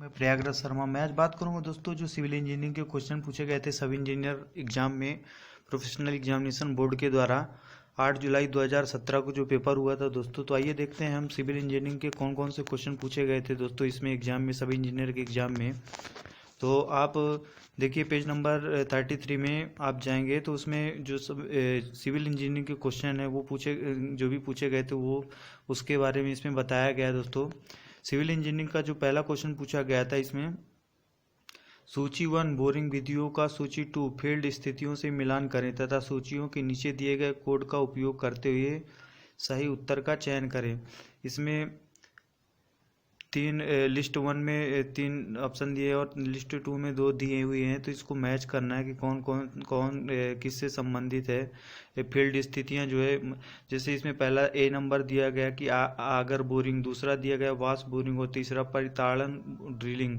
मैं प्रयागराज शर्मा। मैं आज बात करूंगा दोस्तों जो सिविल इंजीनियरिंग के क्वेश्चन पूछे गए थे सब इंजीनियर एग्जाम में प्रोफेशनल एग्जामिनेशन बोर्ड के द्वारा 8 जुलाई 2017 को जो पेपर हुआ था दोस्तों। तो आइए देखते हैं हम सिविल इंजीनियरिंग के कौन कौन से क्वेश्चन पूछे गए थे दोस्तों इसमें एग्जाम में, सब इंजीनियर के एग्जाम में। तो आप देखिए पेज नंबर 33 में आप जाएंगे तो उसमें जो सब सिविल इंजीनियरिंग के क्वेश्चन है वो जो भी पूछे गए थे वो उसके बारे में इसमें बताया गया है दोस्तों। सिविल इंजीनियरिंग का जो पहला क्वेश्चन पूछा गया था इसमें सूची 1 बोरिंग विधियों का सूची 2 फील्ड स्थितियों से मिलान करें तथा सूचियों के नीचे दिए गए कोड का उपयोग करते हुए सही उत्तर का चयन करें। इसमें लिस्ट 1 में 3 ऑप्शन दिए और लिस्ट 2 में 2 दिए हुए हैं। तो इसको मैच करना है कि कौन कौन किससे संबंधित है। फील्ड स्थितियां जो है, जैसे इसमें पहला ए नंबर दिया गया कि आगर बोरिंग, दूसरा दिया गया वाश बोरिंग और तीसरा परिताड़न ड्रिलिंग।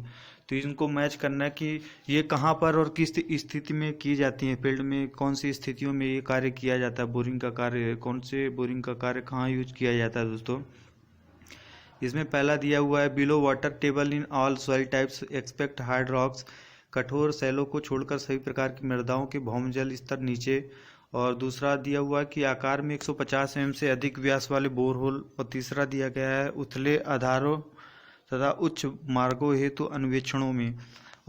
तो इनको मैच करना है कि ये कहाँ पर और किस स्थिति में की जाती है, फील्ड में कौन सी स्थितियों में ये कार्य किया जाता है, बोरिंग का कार्य कौन से बोरिंग का कार्य कहाँ यूज किया जाता है दोस्तों। इसमें पहला दिया हुआ है below water table in all soil types expect hard rocks, कठोर सैलों को छोड़कर सभी प्रकार की मृदाओं के भौमजल स्तर नीचे। और दूसरा दिया हुआ है कि आकार में 150 mm से अधिक व्यास वाले बोरहोल। और तीसरा दिया गया है उथले आधारों तथा उच्च मार्गों हेतु अन्वेषणों में।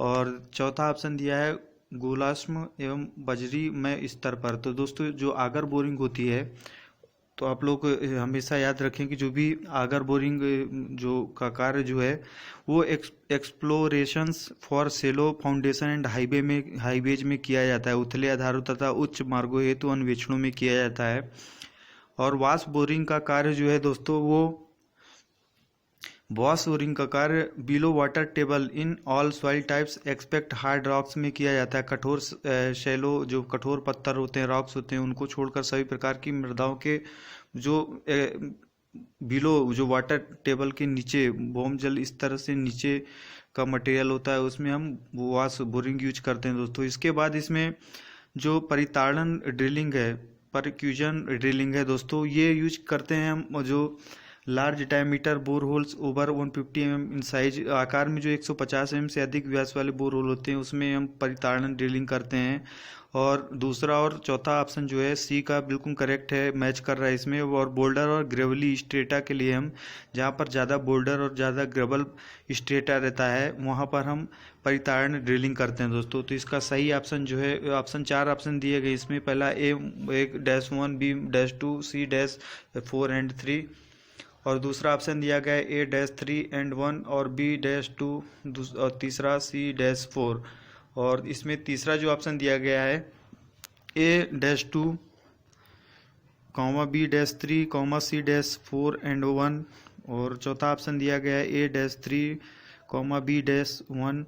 और चौथा ऑप्शन दिया है गोलाश्म एवं बजरी में स्तर पर। तो दोस्तों जो आगर बोरिंग होती है तो आप लोग हमेशा याद रखें कि जो भी आगर बोरिंग जो का कार्य जो है वो explorations for shallow foundation and highways में किया जाता है, उथले आधारों तथा उच्च मार्गों हेतु अन्वेषणों में किया जाता है। और वाश बोरिंग का कार्य जो है दोस्तों वो वॉश बोरिंग का कार्य below water table in all soil types expect hard rocks में किया जाता है। कठोर शैलो जो कठोर पत्थर होते हैं, रॉक्स होते हैं, उनको छोड़कर सभी प्रकार की मृदाओं के जो बिलो जो वाटर टेबल के नीचे भौम जल इस तरह से नीचे का मटेरियल होता है उसमें हम वॉश बोरिंग यूज करते हैं दोस्तों। इसके बाद इसमें जो परिताड़न ड्रिलिंग है, परक्यूजन ड्रिलिंग है दोस्तों, ये यूज करते हैं हम जो large diameter bore holes over 150 mm in size, आकार में जो 150 mm से अधिक व्यास वाले बोर होल होते हैं उसमें हम परिताड़न ड्रिलिंग करते हैं। और दूसरा और चौथा ऑप्शन जो है सी का बिल्कुल करेक्ट है, मैच कर रहा है इसमें। और बोल्डर और ग्रेवली स्ट्रेटा के लिए हम जहाँ पर ज़्यादा बोल्डर और ज़्यादा ग्रेवल स्ट्रेटा रहता है वहाँ पर हम परिताड़न ड्रिलिंग करते हैं दोस्तों। तो इसका सही ऑप्शन जो है ऑप्शन 4 ऑप्शन दिए गए इसमें, पहला A-1, B-2, C-4 एंड 3 और दूसरा ऑप्शन दिया गया है A-3 एंड 1 और B-2 और तीसरा C-4। और इसमें तीसरा जो ऑप्शन दिया गया है A-2, B-3, C-4 एंड 1। और चौथा ऑप्शन दिया गया है A-3, B-1,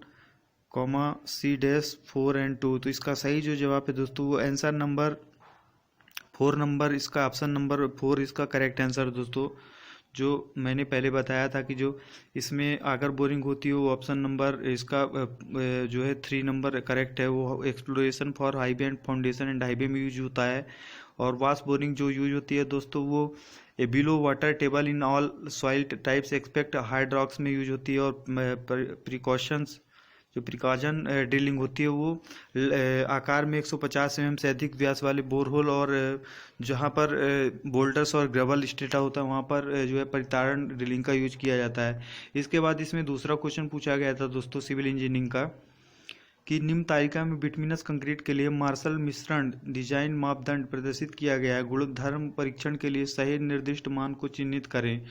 C-4 एंड 2। तो इसका सही जो जवाब है दोस्तों वो आंसर नंबर 4 नंबर, इसका ऑप्शन नंबर 4 इसका करेक्ट आंसर दोस्तों। जो मैंने पहले बताया था कि जो इसमें आगर बोरिंग होती है वो ऑप्शन नंबर इसका जो है 3 नंबर करेक्ट है, वो exploration for highway and foundation and highway में यूज होता है। और वाश बोरिंग जो यूज होती है दोस्तों वो below water table in all soil types expect hard rocks में यूज होती है। और प्रिकॉशंस जो प्रिकॉशन ड्रिलिंग होती है वो आकार में 150 mm से अधिक व्यास वाले बोरहोल और जहाँ पर बोल्डर्स और ग्रेवल स्ट्रेटा होता है वहाँ पर जो है परिताड़न ड्रिलिंग का यूज किया जाता है। इसके बाद इसमें दूसरा क्वेश्चन पूछा गया था दोस्तों सिविल इंजीनियरिंग का कि निम्न तालिका में बिटुमिनस कंक्रीट के लिए मार्शल मिश्रण डिजाइन मापदंड प्रदर्शित किया गया है, गुणधर्म परीक्षण के लिए सही निर्दिष्ट मान को चिन्हित करें।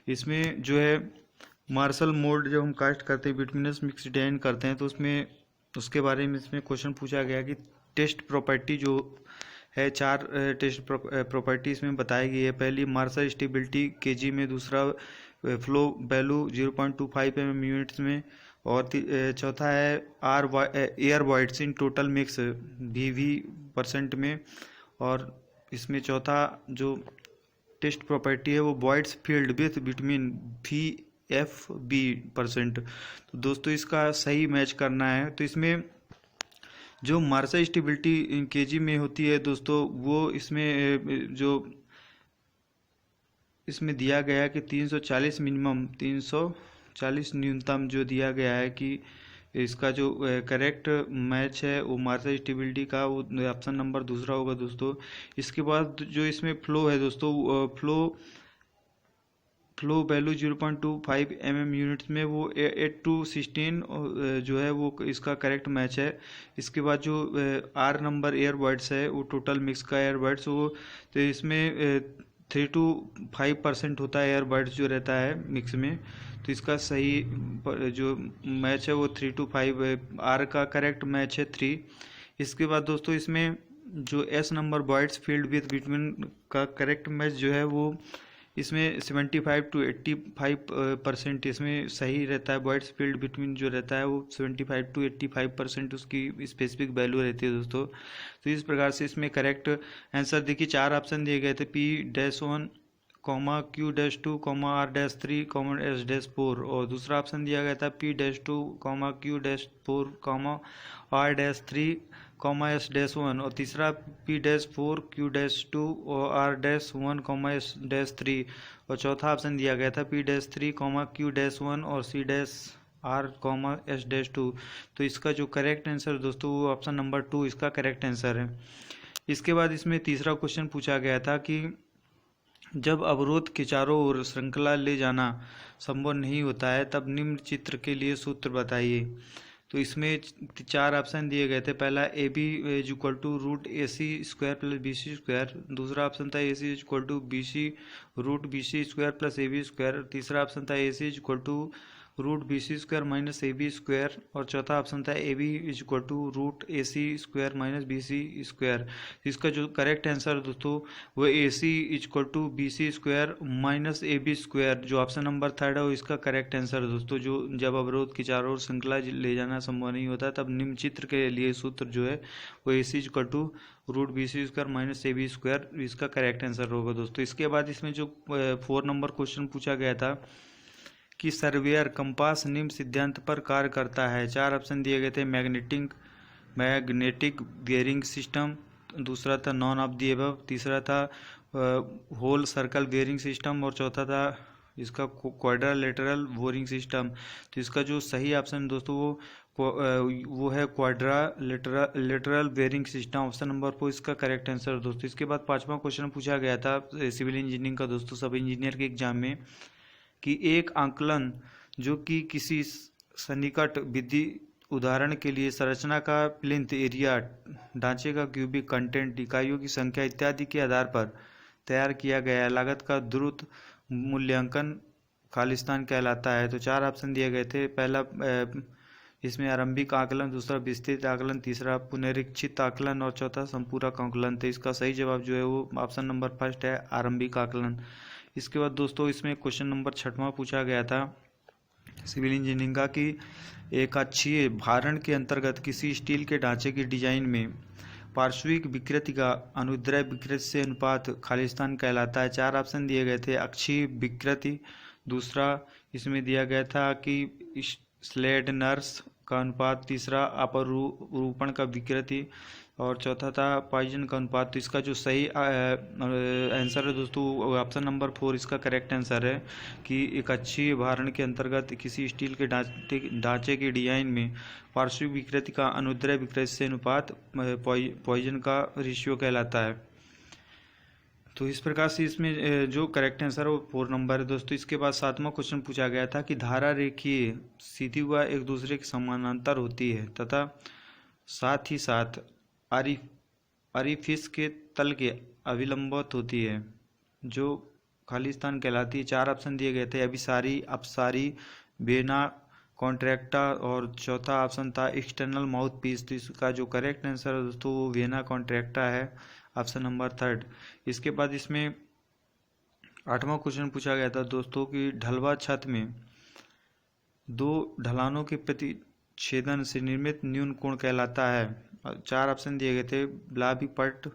इसमें जो है मार्शल मोल्ड जब हम कास्ट करते हैं, बिटुमिनस मिक्स डिजाइन करते हैं तो उसमें उसके बारे में इसमें क्वेश्चन पूछा गया कि टेस्ट प्रॉपर्टी जो है 4 टेस्ट प्रॉपर्टी इसमें बताई गई है। पहली मार्शल स्टेबिलिटी केजी में, दूसरा फ्लो वैल्यू 0.25 mm यूनिट्स में, और चौथा है air voids in total mix VV% में। और इसमें चौथा जो टेस्ट प्रॉपर्टी है वो voids field with between VFB%। तो दोस्तों इसका सही मैच करना है। तो इसमें जो मार्शल स्टेबिलिटी केजी में होती है दोस्तों वो इसमें जो इसमें दिया गया कि 340 मिनिमम 300 40 न्यूनतम जो दिया गया है कि इसका जो करेक्ट मैच है वो मार्शल स्टेबिलिटी का, वो ऑप्शन नंबर दूसरा होगा दोस्तों। इसके बाद जो इसमें फ्लो है दोस्तों, फ्लो वैल्यू 0.25 यूनिट्स में वो 8 to 16 जो है वो इसका करेक्ट मैच है। इसके बाद जो आर नंबर एयरबड्स है वो टोटल मिक्स का एयरबड्स, वो तो इसमें 3 to 5% होता है एयरबड्स जो रहता है मिक्स में, तो इसका सही जो मैच है वो 3 to 5 है। आर का करेक्ट मैच है 3। इसके बाद दोस्तों इसमें जो एस नंबर बॉयड्स फील्ड विथ बिटवीन का करेक्ट मैच जो है वो इसमें 75 to 85% इसमें सही रहता है। बॉयड्स फील्ड बिटवीन जो रहता है वो 75 to 85% उसकी स्पेसिफिक वैल्यू रहती है दोस्तों। तो इस प्रकार से इसमें करेक्ट आंसर देखिए 4 ऑप्शन दिए गए थे, P-1, Q-2, R-3, S-4, और दूसरा ऑप्शन दिया गया था P-2, Q-4, R-3, S-1, और तीसरा P-4, Q-2 और R-1, S-3, और चौथा ऑप्शन दिया गया था P-3, Q-1 और C-R, S-2। तो इसका जो करेक्ट आंसर दोस्तों वो ऑप्शन नंबर 2 इसका करेक्ट आंसर है। इसके बाद इसमें तीसरा क्वेश्चन पूछा गया था कि जब अवरोध के चारों ओर श्रृंखला ले जाना संभव नहीं होता है तब निम्न चित्र के लिए सूत्र बताइए। तो इसमें 4 ऑप्शन दिए गए थे। पहला AB √AC² + BC², दूसरा ऑप्शन था AC √BC² + AB², तीसरा ऑप्शन था AC √BC² - AB², और चौथा ऑप्शन था AB √AC² - BC²। इसका जो करेक्ट आंसर दोस्तों वो AC BC² - AB², जो ऑप्शन नंबर 3 है वो इसका करेक्ट आंसर दोस्तों। जो जब अवरोध की चारों ओर श्रृंखला ले जाना संभव नहीं होता तब निम्न चित्र के लिए सूत्र जो है वो AC √BC² - AB², इसका करेक्ट आंसर होगा दोस्तों। इसके बाद इसमें जो 4 नंबर क्वेश्चन पूछा गया था कि सर्वेयर कंपास निम्न सिद्धांत पर कार्य करता है। 4 ऑप्शन दिए गए थे, मैग्नेटिक बेयरिंग सिस्टम, दूसरा था नॉन ऑफ दी अबव, तीसरा था होल सर्कल बेयरिंग सिस्टम, और चौथा था इसका क्वाड्रिलेटरल बोरिंग सिस्टम। तो इसका जो सही ऑप्शन दोस्तों वो है quadrilateral bearing system, option number 4 इसका करेक्ट आंसर दोस्तों। इसके बाद 5वां क्वेश्चन पूछा गया था सिविल इंजीनियरिंग का दोस्तों, सब इंजीनियर के एग्जाम में, कि एक आंकलन जो कि किसी सन्निकट विधि उदाहरण के लिए संरचना का प्लिंथ एरिया, ढांचे का क्यूबिक कंटेंट, इकाइयों की संख्या इत्यादि के आधार पर तैयार किया गया है, लागत का द्रुत मूल्यांकन खालिस्तान कहलाता है। तो 4 ऑप्शन दिए गए थे। पहला इसमें आरंभिक आकलन, दूसरा विस्तृत आकलन, तीसरा पुनरीक्षित आकलन, और चौथा संपूरक आकलन। तो इसका सही जवाब जो है वो ऑप्शन नंबर 1 है, आरंभिक आकलन। इसके बाद दोस्तों इसमें क्वेश्चन नंबर 6वां पूछा गया था सिविल इंजीनियरिंग का, कि एक अक्षीय भारण के अंतर्गत किसी स्टील के ढांचे की डिजाइन में पार्श्विक विकृति का अनुदैर्ध्य विकृति से अनुपात खालिस्तान कहलाता है। 4 ऑप्शन दिए गए थे, अक्षीय विकृति, दूसरा इसमें दिया गया था कि स्लेडनर्स का अनुपात, तीसरा अपरूपण का विकृति, और चौथा था पॉइजन का अनुपात। तो इसका जो सही आंसर है दोस्तों ऑप्शन नंबर 4 इसका करेक्ट आंसर है, कि एक अक्षीय भारण के अंतर्गत किसी स्टील के ढांचे के डिजाइन में पार्श्विक विकृति का अनुदैर्ध्य विकृति से अनुपात पॉइजन का रेशियो कहलाता है। तो इस प्रकार से इसमें जो करेक्ट आंसर है वो 4 नंबर है दोस्तों। इसके बाद 7वां क्वेश्चन पूछा गया था कि धारा रेखीय सीधी व एक दूसरे के समानांतर होती है तथा साथ ही साथ आरिफिस के तल के अभिलंबित होती है, जो खालिस्तान कहलाती है। 4 ऑप्शन दिए गए थे, अभिसारी, अपसारी, वेना कॉन्ट्रैक्टा, और चौथा ऑप्शन था एक्सटर्नल माउथ पीस। तो इसका जो करेक्ट आंसर है दोस्तों वो वेना कॉन्ट्रैक्टा है, ऑप्शन नंबर 3। इसके बाद इसमें 8वां क्वेश्चन पूछा गया था दोस्तों कि ढलवा छत में 2 ढलानों के प्रतिच्छेदन से निर्मित न्यून कोण कहलाता है। 4 ऑप्शन दिए गए थे, ब्लाबी-पट,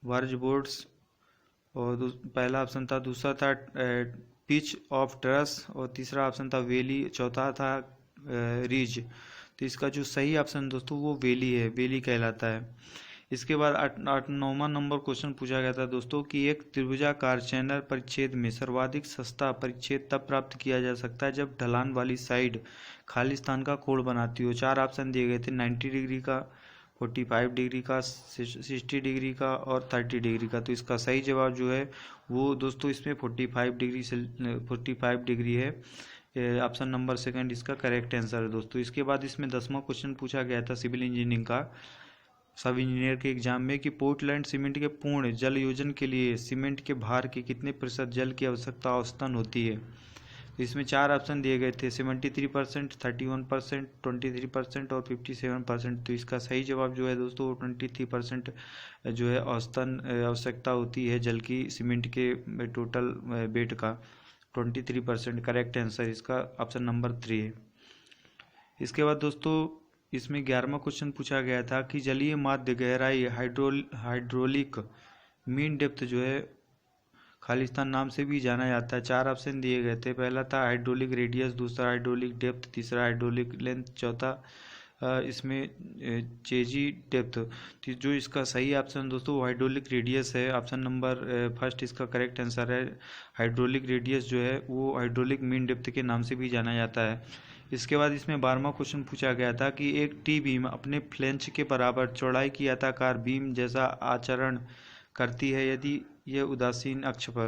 वर्जबोर्ड्स, और पहला ऑप्शन था, दूसरा था पिच ऑफ ट्रस, और तीसरा ऑप्शन था वेली, चौथा था रिज। तो इसका जो सही ऑप्शन दोस्तों वो वेली है, वेली कहलाता है। इसके बाद 9वां नंबर क्वेश्चन पूछा गया था दोस्तों कि एक त्रिभुजाकार चैनल परिच्छेद में सर्वाधिक सस्ता परिच्छेद तब प्राप्त किया जा सकता है जब ढलान वाली साइड खालिस्तान का कोण बनाती हो। 4 ऑप्शन दिए गए थे, 90 डिग्री का, 45 डिग्री का, 60 डिग्री का और 30 डिग्री का। तो इसका सही जवाब जो है वो दोस्तों इसमें 45 डिग्री है। ऑप्शन नंबर सेकंड इसका करेक्ट आंसर है दोस्तों। इसके बाद इसमें 10वां क्वेश्चन पूछा गया था सिविल इंजीनियरिंग का, सब इंजीनियर के एग्जाम में, कि पोर्टलैंड सीमेंट के पूर्ण जल योजन के लिए सीमेंट के भार के कितने प्रतिशत जल की आवश्यकता औसतन होती है। तो इसमें 4 ऑप्शन दिए गए थे, 73%, 31%, 23% और 57%। तो इसका सही जवाब जो है दोस्तों 23% जो है औसतन आवश्यकता होती है जल की सीमेंट के टोटल वेट का। 23% करेक्ट आंसर इसका ऑप्शन नंबर 3 है। इसके बाद दोस्तों इसमें 11वां क्वेश्चन पूछा गया था कि जलीय माध्य गहराई हाइड्रोलिक मीन डेप्थ जो है खालिस्तान नाम से भी जाना जाता है। 4 ऑप्शन दिए गए थे, पहला था हाइड्रोलिक रेडियस, दूसरा हाइड्रोलिक डेप्थ, तीसरा हाइड्रोलिक लेंथ, चौथा इसमें चेजी डेप्थ। तो जो इसका सही ऑप्शन दोस्तों हाइड्रोलिक रेडियस है। ऑप्शन नंबर फर्स्ट इसका करेक्ट आंसर है। हाइड्रोलिक रेडियस जो है वो हाइड्रोलिक मीन डेप्थ के नाम से भी जाना जाता है। इसके बाद इसमें 12वां क्वेश्चन पूछा गया था कि एक टी बीम अपने फ्लेंज के बराबर चौड़ाई की आयताकार बीम जैसा आचरण करती है यदि यह उदासीन अक्ष पर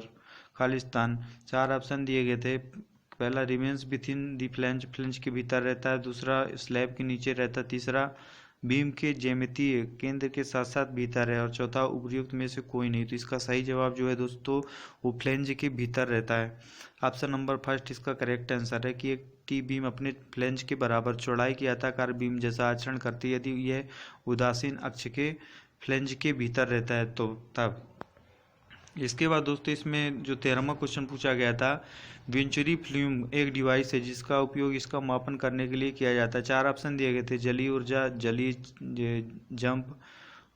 खालिस्तान। 4 ऑप्शन दिए गए थे, पहला remains with in the flange, flange के भीतर रहता है, दूसरा स्लैब के नीचे रहता है, तीसरा बीम के ज्यामितीय केंद्र के साथ साथ भीतर है और चौथा उपयुक्त में से कोई नहीं। तो इसका सही जवाब जो है दोस्तों वो फ्लेंज के भीतर रहता है। ऑप्शन नंबर फर्स्ट इसका करेक्ट आंसर है कि एक टी बीम अपने फ्लेंज के बराबर चौड़ाई की आयताकार बीम जैसा आचरण करती है यदि यह उदासीन अक्ष के फ्लेंज के भीतर रहता है तो तब। इसके बाद दोस्तों इसमें जो 13वां क्वेश्चन पूछा गया था, वेंचुरी फ्लूम एक डिवाइस है जिसका उपयोग इसका मापन करने के लिए किया जाता है। 4 ऑप्शन दिए गए थे, जलीय ऊर्जा, जलीय जंप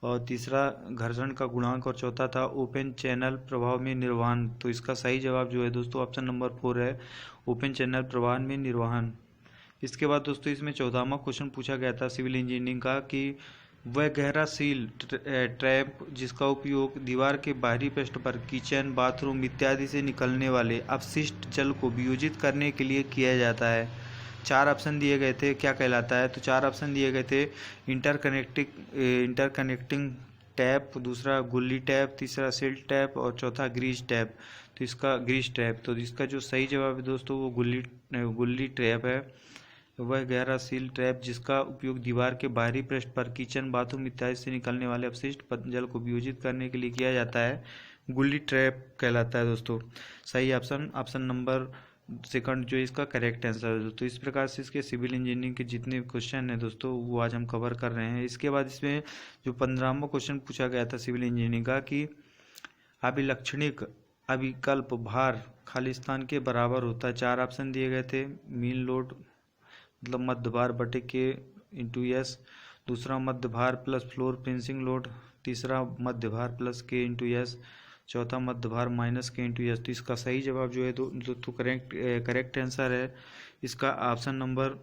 और तीसरा घर्षण का गुणांक और चौथा था ओपन चैनल प्रभाव में निर्वहन। तो इसका सही जवाब जो है दोस्तों ऑप्शन नंबर 4 है, ओपन चैनल प्रभाव में निर्वहन। इसके बाद दोस्तों इसमें 14वां क्वेश्चन पूछा गया था सिविल इंजीनियरिंग का कि वह गहरा सील ट्रैप जिसका उपयोग दीवार के बाहरी पृष्ठ पर किचन, बाथरूम इत्यादि से निकलने वाले अपशिष्ट जल को वियोजित करने के लिए किया जाता है। 4 ऑप्शन दिए गए थे, क्या कहलाता है। तो 4 ऑप्शन दिए गए थे, इंटरकनेक्टिंग टैप, दूसरा गुल्ली टैप, तीसरा सील टैप और चौथा ग्रीज टैप। तो इसका ग्रीज टैप। तो इसका जो सही जवाब है दोस्तों वो गुल्ली टैप है। वह गहरा सील ट्रैप जिसका उपयोग दीवार के बाहरी पृष्ठ पर किचन, बाथरूम इत्यादि से निकलने वाले अपशिष्ट जल को वियोजित करने के लिए किया जाता है, गुल्ली ट्रैप कहलाता है दोस्तों। सही ऑप्शन नंबर सेकंड जो इसका करेक्ट आंसर है दोस्तों। इस प्रकार से इसके सिविल इंजीनियरिंग के जितने क्वेश्चन हैं दोस्तों वो आज हम कवर कर रहे हैं। इसके बाद इसमें जो 15वां क्वेश्चन पूछा गया था सिविल इंजीनियरिंग का कि अभिलक्षणिक अभिकल्प भार खालिस्तान के बराबर होता है। 4 ऑप्शन दिए गए थे, मीन लोड मतलब मध्य भार बटे के इंटू एस, दूसरा मध्य भार प्लस फ्लोर प्रिंसिंग लोड, तीसरा मध्य भार प्लस के इंटू एस, चौथा मध्य भार माइनस के इंटू एस। तो इसका सही जवाब जो है तो करेक्ट आंसर है इसका ऑप्शन नंबर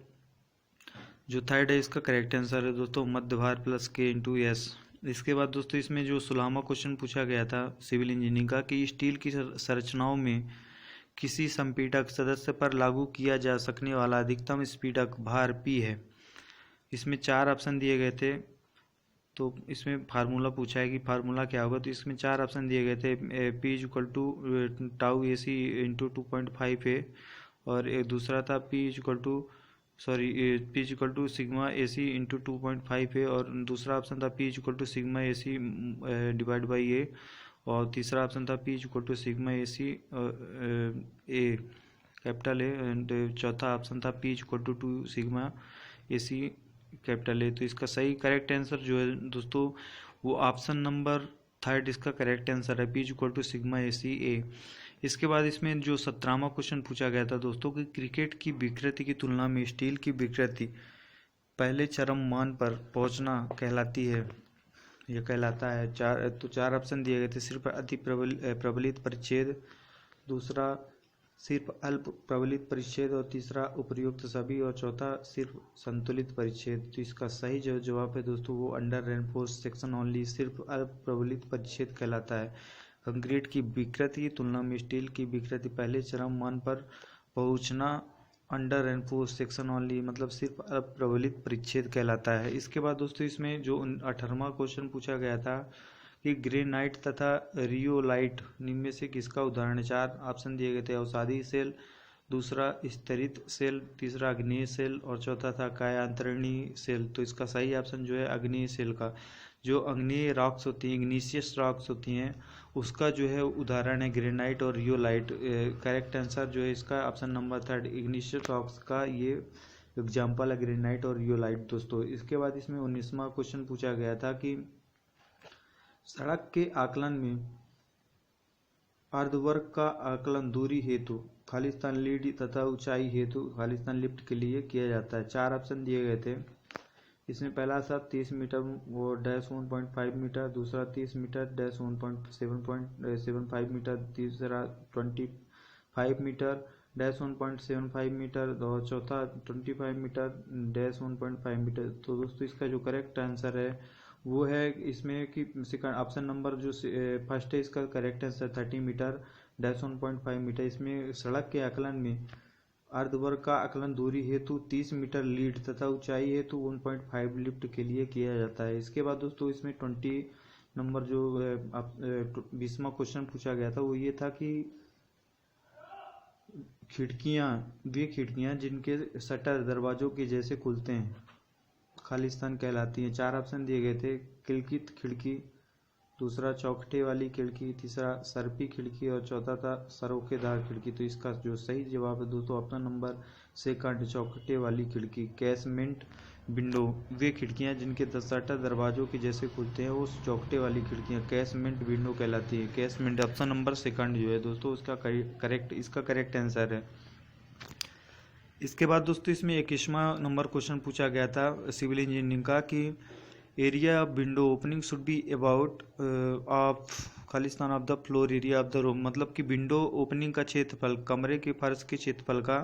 जो थर्ड है इसका करेक्ट आंसर है दोस्तों, मध्य भार प्लस के इंटू एस। इसके बाद दोस्तों इसमें जो 16वां क्वेश्चन पूछा गया था सिविल इंजीनियरिंग का कि स्टील की संरचनाओं में किसी संपीड़क सदस्य पर लागू किया जा सकने वाला अधिकतम स्पीडक भार P है। इसमें 4 ऑप्शन दिए गए थे, तो इसमें फार्मूला पूछा है कि फार्मूला क्या होगा। तो इसमें 4 ऑप्शन दिए गए थे, P = टाउ AC इंटू 2.5 है और दूसरा था P = सिग्मा AC इंटू 2.5 है और दूसरा ऑप्शन था P = sigma AC divide by A और तीसरा ऑप्शन था P = सिग्मा AC ए कैपिटल है एंड चौथा ऑप्शन था P = 2 सिग्मा AC कैपिटल है। तो इसका सही करेक्ट आंसर जो है दोस्तों वो ऑप्शन नंबर थर्ड इसका करेक्ट आंसर है, P = सिग्मा AC A। इसके बाद इसमें जो 17वां क्वेश्चन पूछा गया था दोस्तों कि क्रिकेट की विकृति की तुलना में स्टील की विकृति पहले चरम मान पर पहुंचना कहलाती है, यह कहलाता है। 4 ऑप्शन दिए गए थे, सिर्फ अति प्रबलित परिच्छेद, दूसरा सिर्फ अल्प प्रबलित परिच्छेद और तीसरा उपर्युक्त सभी और चौथा सिर्फ संतुलित परिच्छेद। तो इसका सही जो जवाब है दोस्तों वो अंडर रेनफोर्स सेक्शन ओनली सिर्फ अल्प प्रबलित परिच्छेद कहलाता है। कंक्रीट की विकृति की तुलना में स्टील की विकृति पहले चरम मान पर पहुंचना अंडर रेनफोर्स सेक्शन ओनली मतलब सिर्फ अल्प प्रबलित परिच्छेद कहलाता है। इसके बाद दोस्तों इसमें जो 18वां क्वेश्चन पूछा गया था कि ग्रेनाइट तथा रियोलाइट निम्न में से किसका उदाहरण है। 4 ऑप्शन दिए गए थे। अवसादी सेल, दूसरा स्तरित सेल, तीसरा अग्नेय सेल और चौथा था कायांतरणीय सेल। तो इसका सही ऑप्शन जो है अग्नेय सेल का। जो अग्नेय रॉक्स होती हैं, इग्निशियस रॉक्स होती हैं, उसका जो है उदाहरण है ग्रेनाइट और रियोलाइट। करेक्ट आंसर जो है इसका ऑप्शन नंबर 3 इग्निशियस रॉक्स का ये एग्जाम्पल है ग्रेनाइट और रियोलाइट दोस्तों। इसके बाद इसमें 19वां क्वेश्चन पूछा गया था कि सड़क के आकलन में अर्धवर्ग का आकलन दूरी हेतु खालिस्तान लीड तथा ऊंचाई हेतु खालिस्तान लिफ्ट के लिए किया जाता है। 4 ऑप्शन दिए गए थे। इसमें पहला था 30 मीटर वो डैश 1.5 मीटर, दूसरा 30 मीटर डैश 1.75 मीटर, तीसरा 25 मीटर डैश 1.75 मीटर और चौथा 25 मीटर डैश 1.5 मीटर। तो दोस्तों इसका जो करेक्ट आंसर है वो है इसमें कि ऑप्शन नंबर जो फर्स्ट है इसका correct answer 30 metre dash 1.5 metre. इसमें सड़क के आकलन में अर्धवर्ग का आकलन दूरी हेतु 30 मीटर लीड तथा ऊंचाई हेतु 1.5 लिफ्ट के लिए किया जाता है। इसके बाद दोस्तों इसमें 20 नंबर जो 20वां क्वेश्चन पूछा गया था वो ये था कि वे खिड़कियां जिनके शटर दरवाजों के जैसे खुलते हैं खालिस्तान कहलाती हैं। 4 ऑप्शन दिए गए थे। किलकित खिड़की, दूसरा चौखटे वाली खिड़की, तीसरा सरपी खिड़की और चौथा था सरोखेदार खिड़की। तो इसका जो सही जवाब है दोस्तों ऑप्शन नंबर सेकंड चौखटे वाली खिड़की। कैसमेंट विंडो वे खिड़कियां जिनके शटर दरवाजों के जैसे खुलते हैं वो चौखटे वाली खिड़कियां कैसमेंट विंडो कहलाती है। कैसमेंट ऑप्शन नंबर सेकंड जो है दोस्तों उसका करेक्ट आंसर है। इसके बाद दोस्तों इसमें 21वां नंबर क्वेश्चन पूछा गया था सिविल इंजीनियरिंग का कि area of window opening should be about of Khalistan of the floor area of the room मतलब कि विंडो ओपनिंग का क्षेत्रफल कमरे के फर्श के क्षेत्रफल का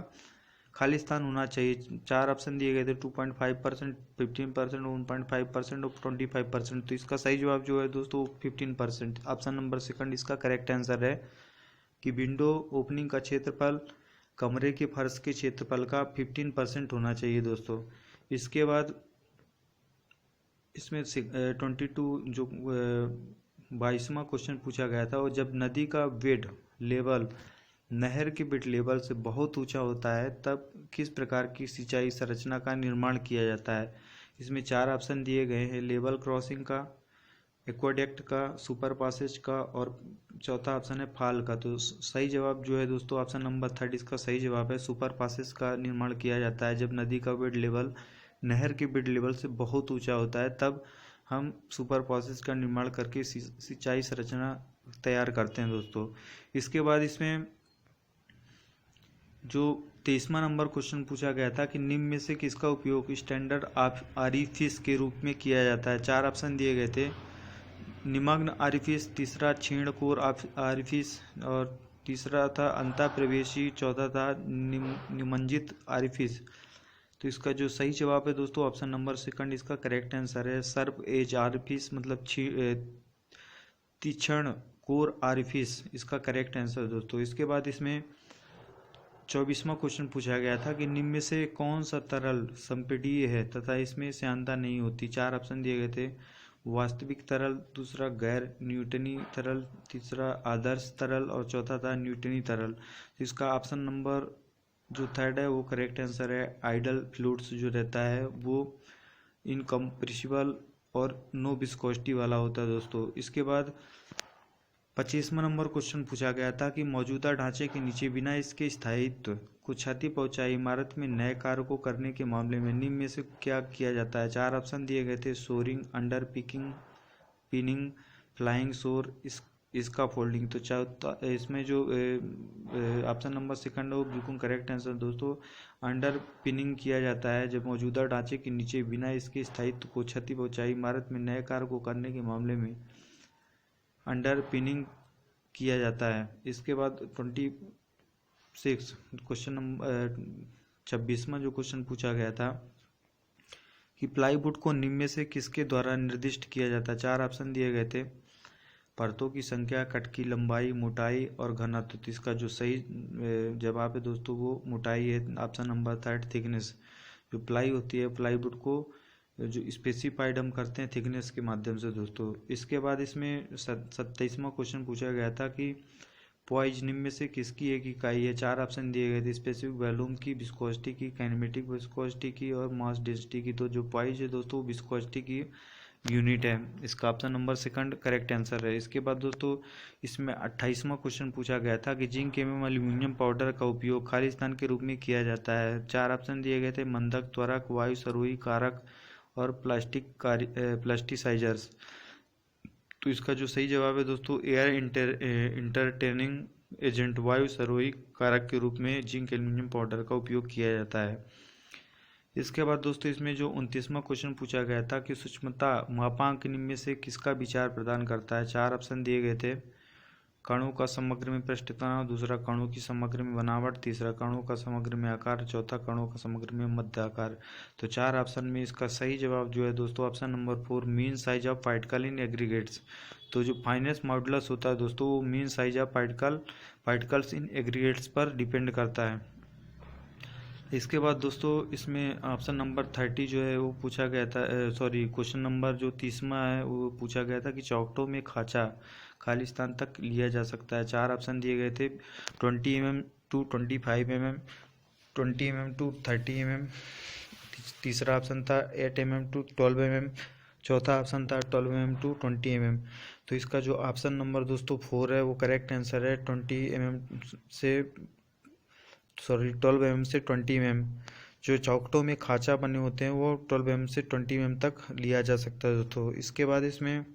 खालिस्तान होना चाहिए। 4 ऑप्शन दिए गए थे 2.5%, 15%, 1.5% और 25%। तो इसका सही जवाब जो है दोस्तों 15%। ऑप्शन नंबर सेकंड इसका करेक्ट आंसर है कि विंडो ओपनिंग का क्षेत्रफल कमरे के फर्श के क्षेत्रफल का 15% होना चाहिए दोस्तों। इसके बाद इसमें 22 जो 22वां क्वेश्चन पूछा गया था वो जब नदी का बेड लेवल नहर के बेड लेवल से बहुत ऊंचा होता है तब किस प्रकार की सिंचाई संरचना का निर्माण किया जाता है। इसमें 4 ऑप्शन दिए गए हैं। लेवल क्रॉसिंग का, एक्वाडेक्ट का, सुपर पासेज का और चौथा ऑप्शन है फाल का। तो सही जवाब जो है दोस्तों ऑप्शन नंबर 3 इसका सही जवाब है। सुपर पासेज का निर्माण किया जाता है जब नदी का बेड लेवल नहर के बेड लेवल से बहुत ऊंचा होता है तब हम सुपर पासेज का निर्माण करके सिंचाई संरचना तैयार करते हैं दोस्तों। इसके बाद इसमें जो 23वां नंबर क्वेश्चन पूछा गया था कि निम्न में से किसका उपयोग स्टैंडर्ड आरिफिस के रूप में किया जाता है। 4 ऑप्शन दिए गए थे। निमग्न आरिफिस, तीसरा क्षीण कोर आरिफिस और तीसरा था अंतः प्रवेशी, चौथा था निमज्जित आरिफिस। तो इसका जो सही जवाब है दोस्तों ऑप्शन नंबर सेकंड इसका करेक्ट आंसर है। सर्प एज आरिफिस मतलब तीक्ष्ण कोर आरिफिस इसका करेक्ट आंसर है दोस्तों। इसके बाद इसमें 24वां क्वेश्चन पूछा गया था कि निम्न में से कौन सा तरल संपीडीय है तथा इसमें श्यानता नहीं होती। 4 ऑप्शन दिए गए थे। वास्तविक तरल, दूसरा गैर न्यूटनी तरल, तीसरा आदर्श तरल और चौथा था न्यूटनी तरल। तो इसका ऑप्शन नंबर जो 3 है वो करेक्ट आंसर है। आइडल फ्लूइड्स जो रहता है वो इनकम्प्रेसिबल और नो विस्कोसिटी वाला होता है दोस्तों। इसके बाद 25वां नंबर क्वेश्चन पूछा गया था कि मौजूदा ढांचे के नीचे बिना इसके स्थायित्व को क्षति पहुंचाई इमारत में नए कार्य को करने के मामले में निम्न में से क्या किया जाता है। 4 ऑप्शन दिए गए थे। Shoring, underpinning, pinning, flying shore, इसका फोल्डिंग। तो इसमें जो ऑप्शन नंबर सेकंड है वो बिल्कुल करेक्ट आंसर दोस्तों। अंडर पिनिंग किया जाता है जब मौजूदा ढांचे के नीचे बिना इसके स्थायित्व को क्षति पहुंचाई इमारत में नए कार्य को करने के मामले में अंडर पिनिंग किया जाता है। इसके बाद 6 क्वेश्चन नंबर 26वां जो क्वेश्चन पूछा गया था कि प्लाईवुड को निम्न में से किसके द्वारा निर्दिष्ट किया जाता है। 4 ऑप्शन दिए गए थे, परतों की संख्या, कट की लंबाई, मोटाई और घनत्व। तो इसका जो सही जवाब है दोस्तों वो मोटाई है, ऑप्शन नंबर 3 थिकनेस। जो प्लाई होती है प्लाईवुड को जो स्पेसिफाइड हम करते हैं थिकनेस के माध्यम से दोस्तों। इसके बाद इसमें 27वां क्वेश्चन पूछा गया था कि पॉइज निम्न में से किसकी एक इकाई है। 4 ऑप्शन दिए गए थे, स्पेसिफिक वॉल्यूम की, विस्कोसिटी की, काइनेमेटिक विस्कोसिटी की और मास डेंसिटी की। तो जो पॉइज है दोस्तों विस्कोसिटी की यूनिट है। इसका ऑप्शन नंबर 2 करेक्ट आंसर है। इसके बाद दोस्तों इसमें 28वां क्वेश्चन पूछा गया था कि जिंक एवं एल्यूमिनियम पाउडर का उपयोग खालिस्तान के रूप में किया जाता है। 4 ऑप्शन दिए गए थे, मंदक, त्वरक, वायु सरोही कारक और प्लास्टिसाइजर्स। तो इसका जो सही जवाब है दोस्तों एयर इंटरटेनिंग एजेंट वायु सरोही कारक के रूप में जिंक एल्यूमिनियम पाउडर का उपयोग किया जाता है। इसके बाद दोस्तों इसमें जो 29वां क्वेश्चन पूछा गया था कि सूक्ष्मता मापांक निम्न में से किसका विचार प्रदान करता है। 4 ऑप्शन दिए गए थे, कणों का समग्र में पृष्ठ तनाव, दूसरा कणों की समग्र में बनावट, तीसरा कणों का समग्र में आकार, चौथा कणों का समग्र में मध्य आकार। तो 4 ऑप्शन में इसका सही जवाब जो है दोस्तों option number 4 mean size of particle in aggregates. तो जो फाइनेस्ट मॉडुलस होता है दोस्तों वो mean size of particles in aggregates पर डिपेंड करता है। इसके बाद दोस्तों इसमें ऑप्शन नंबर 30 जो है वो पूछा गया था, क्वेश्चन नंबर जो 30वां है वो पूछा गया था कि चौकटों में खाचा खालिस्तान तक लिया जा सकता है। 4 ऑप्शन दिए गए थे, 20 mm to 25 mm, 20 mm to 30 mm, तीसरा ऑप्शन था 8 mm टू 12 mm, चौथा ऑप्शन था 12 mm टू 20 mm। तो इसका जो ऑप्शन नंबर दोस्तों 4 है वो करेक्ट आंसर है। 12 mm से 20 mm जो चौकटों में खाचा बने होते हैं वो 12 mm से 20 mm तक लिया जा सकता है दोस्तों। इसके बाद इसमें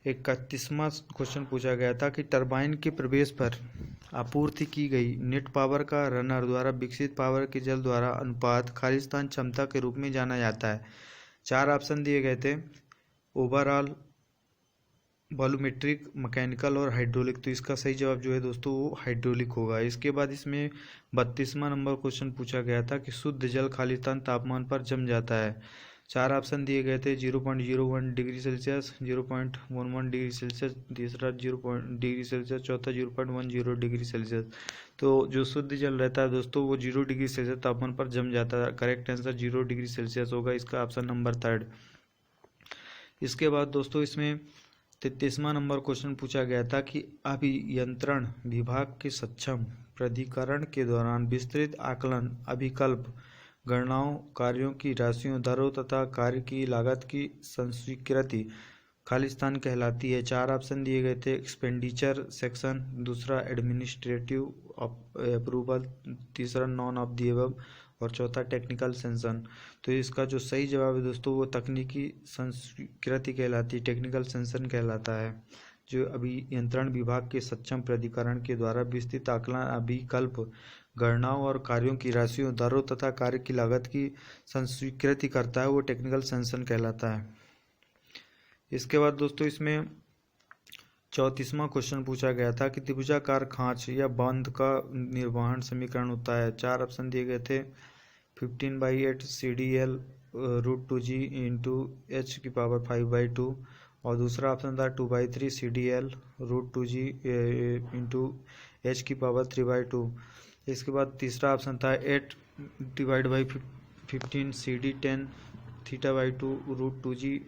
31वां क्वेश्चन पूछा गया था कि टरबाइन के प्रवेश पर आपूर्ति की गई नेट पावर का रनर द्वारा विकसित पावर के जल द्वारा अनुपात खालिस्तान क्षमता के रूप में जाना जाता है। 4 ऑप्शन दिए गए थे, ओवरऑल, वॉल्यूमेट्रिक, मैकेनिकल और हाइड्रोलिक। तो इसका सही जवाब जो है दोस्तों वो हाइड्रोलिक होगा। इसके बाद इसमें 32वां नंबर क्वेश्चन पूछा गया था कि शुद्ध जल खालिस्तान तापमान पर जम जाता है। 4 ऑप्शन दिए गए थे, 0.01 डिग्री सेल्सियस, 0.11 डिग्री सेल्सियस, तीसरा 0 डिग्री सेल्सियस, चौथा 0.10 डिग्री सेल्सियस। तो जो शुद्ध जल रहता है दोस्तों वो 0 डिग्री सेल्सियस तापमान पर जम जाता है। करेक्ट आंसर 0 डिग्री सेल्सियस होगा, इसका ऑप्शन नंबर 3। इसके बाद दोस्तों इसमें 33वां नंबर क्वेश्चन पूछा गया था कि अभियंत्रण विभाग के सक्षम प्राधिकरण के दौरान विस्तृत आकलन, अभिकल्प, गणनाओं, कार्यों की राशियों, दरों तथा कार्य की लागत की संस्वीकृति खालिस्तान कहलाती है। 4 ऑप्शन दिए गए थे, एक्सपेंडिचर सेक्शन, दूसरा एडमिनिस्ट्रेटिव अप्रूवल, तीसरा नॉन ऑफ दी अबव और चौथा टेक्निकल सेंशन। तो इसका जो सही जवाब है दोस्तों वो तकनीकी संस्वीकृति कहलाती है, टेक्निकल सेंशन कहलाता है। जो अभियंत्रण विभाग के सक्षम प्राधिकरण के द्वारा विस्तृत आकलन, अभिकल्प, गणनाओं और कार्यों की राशियों, दरों तथा कार्य की लागत की संस्वीकृति करता है वो टेक्निकल सेंशन कहलाता है। इसके बाद दोस्तों इसमें 34वां क्वेश्चन पूछा गया था कि त्रिभुजाकार खांच या बांध का निर्वहन समीकरण होता है। 4 ऑप्शन दिए गए थे, 15/8 CDL √2G इंटू H⁵2 और दूसरा ऑप्शन था 2/3 CDL √2G इंटू H⁵3/2। इसके बाद तीसरा ऑप्शन था 8/15 CD10 θ/2 √2G